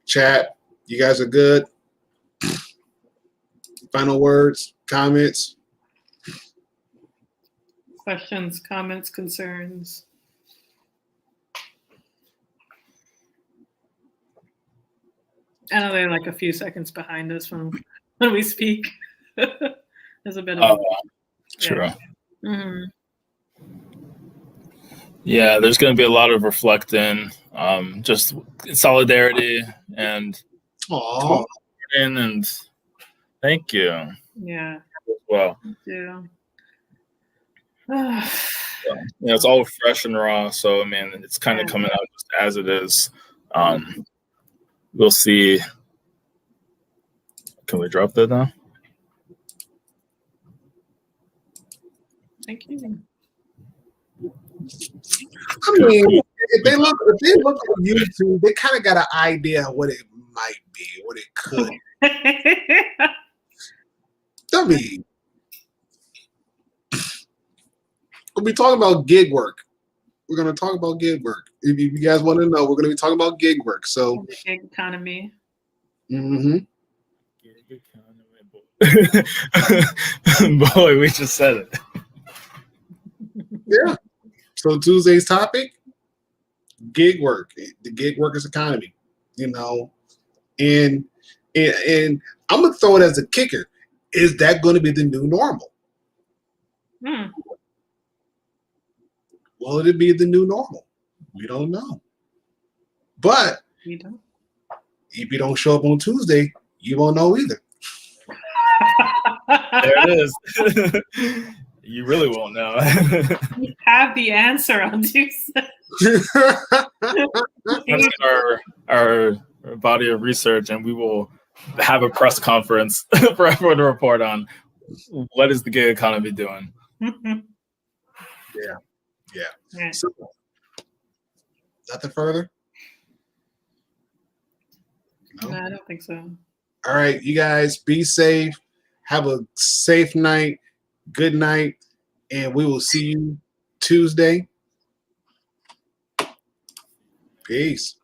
Chat? You guys are good. Final words, comments. Questions, comments, concerns. I know they're like a few seconds behind us when we speak. There's a bit of True. Mhm. Yeah, there's going to be a lot of reflecting, just solidarity and Aw. and thank you as Yeah. well. Yeah. Yeah, it's all fresh and raw, so I mean, it's kind of coming out just as it is. We'll see. Can we drop that now? Thank you. I mean, if they look at YouTube, they kind of got an idea of what it might be, what it could. I mean, we'll be talking about gig work. We're going to talk about gig work. If you guys want to know, we're going to be talking about gig work. So, The gig economy. Boy, we just said it. Yeah. So Tuesday's topic, gig work, the gig workers economy, you know, and I'm gonna throw it as a kicker. Is that going to be the new normal? Will it be the new normal? We don't know. But We don't. if you don't show up on Tuesday, you won't know either. There it is. You really won't know. We have the answer on Tuesday. That's our body of research, and we will have a press conference for everyone to report on what is the gig economy doing. Yeah. So, nothing further? No, I don't think so. All right, you guys be safe. Have a safe night. Good night. And we will see you Tuesday. Peace.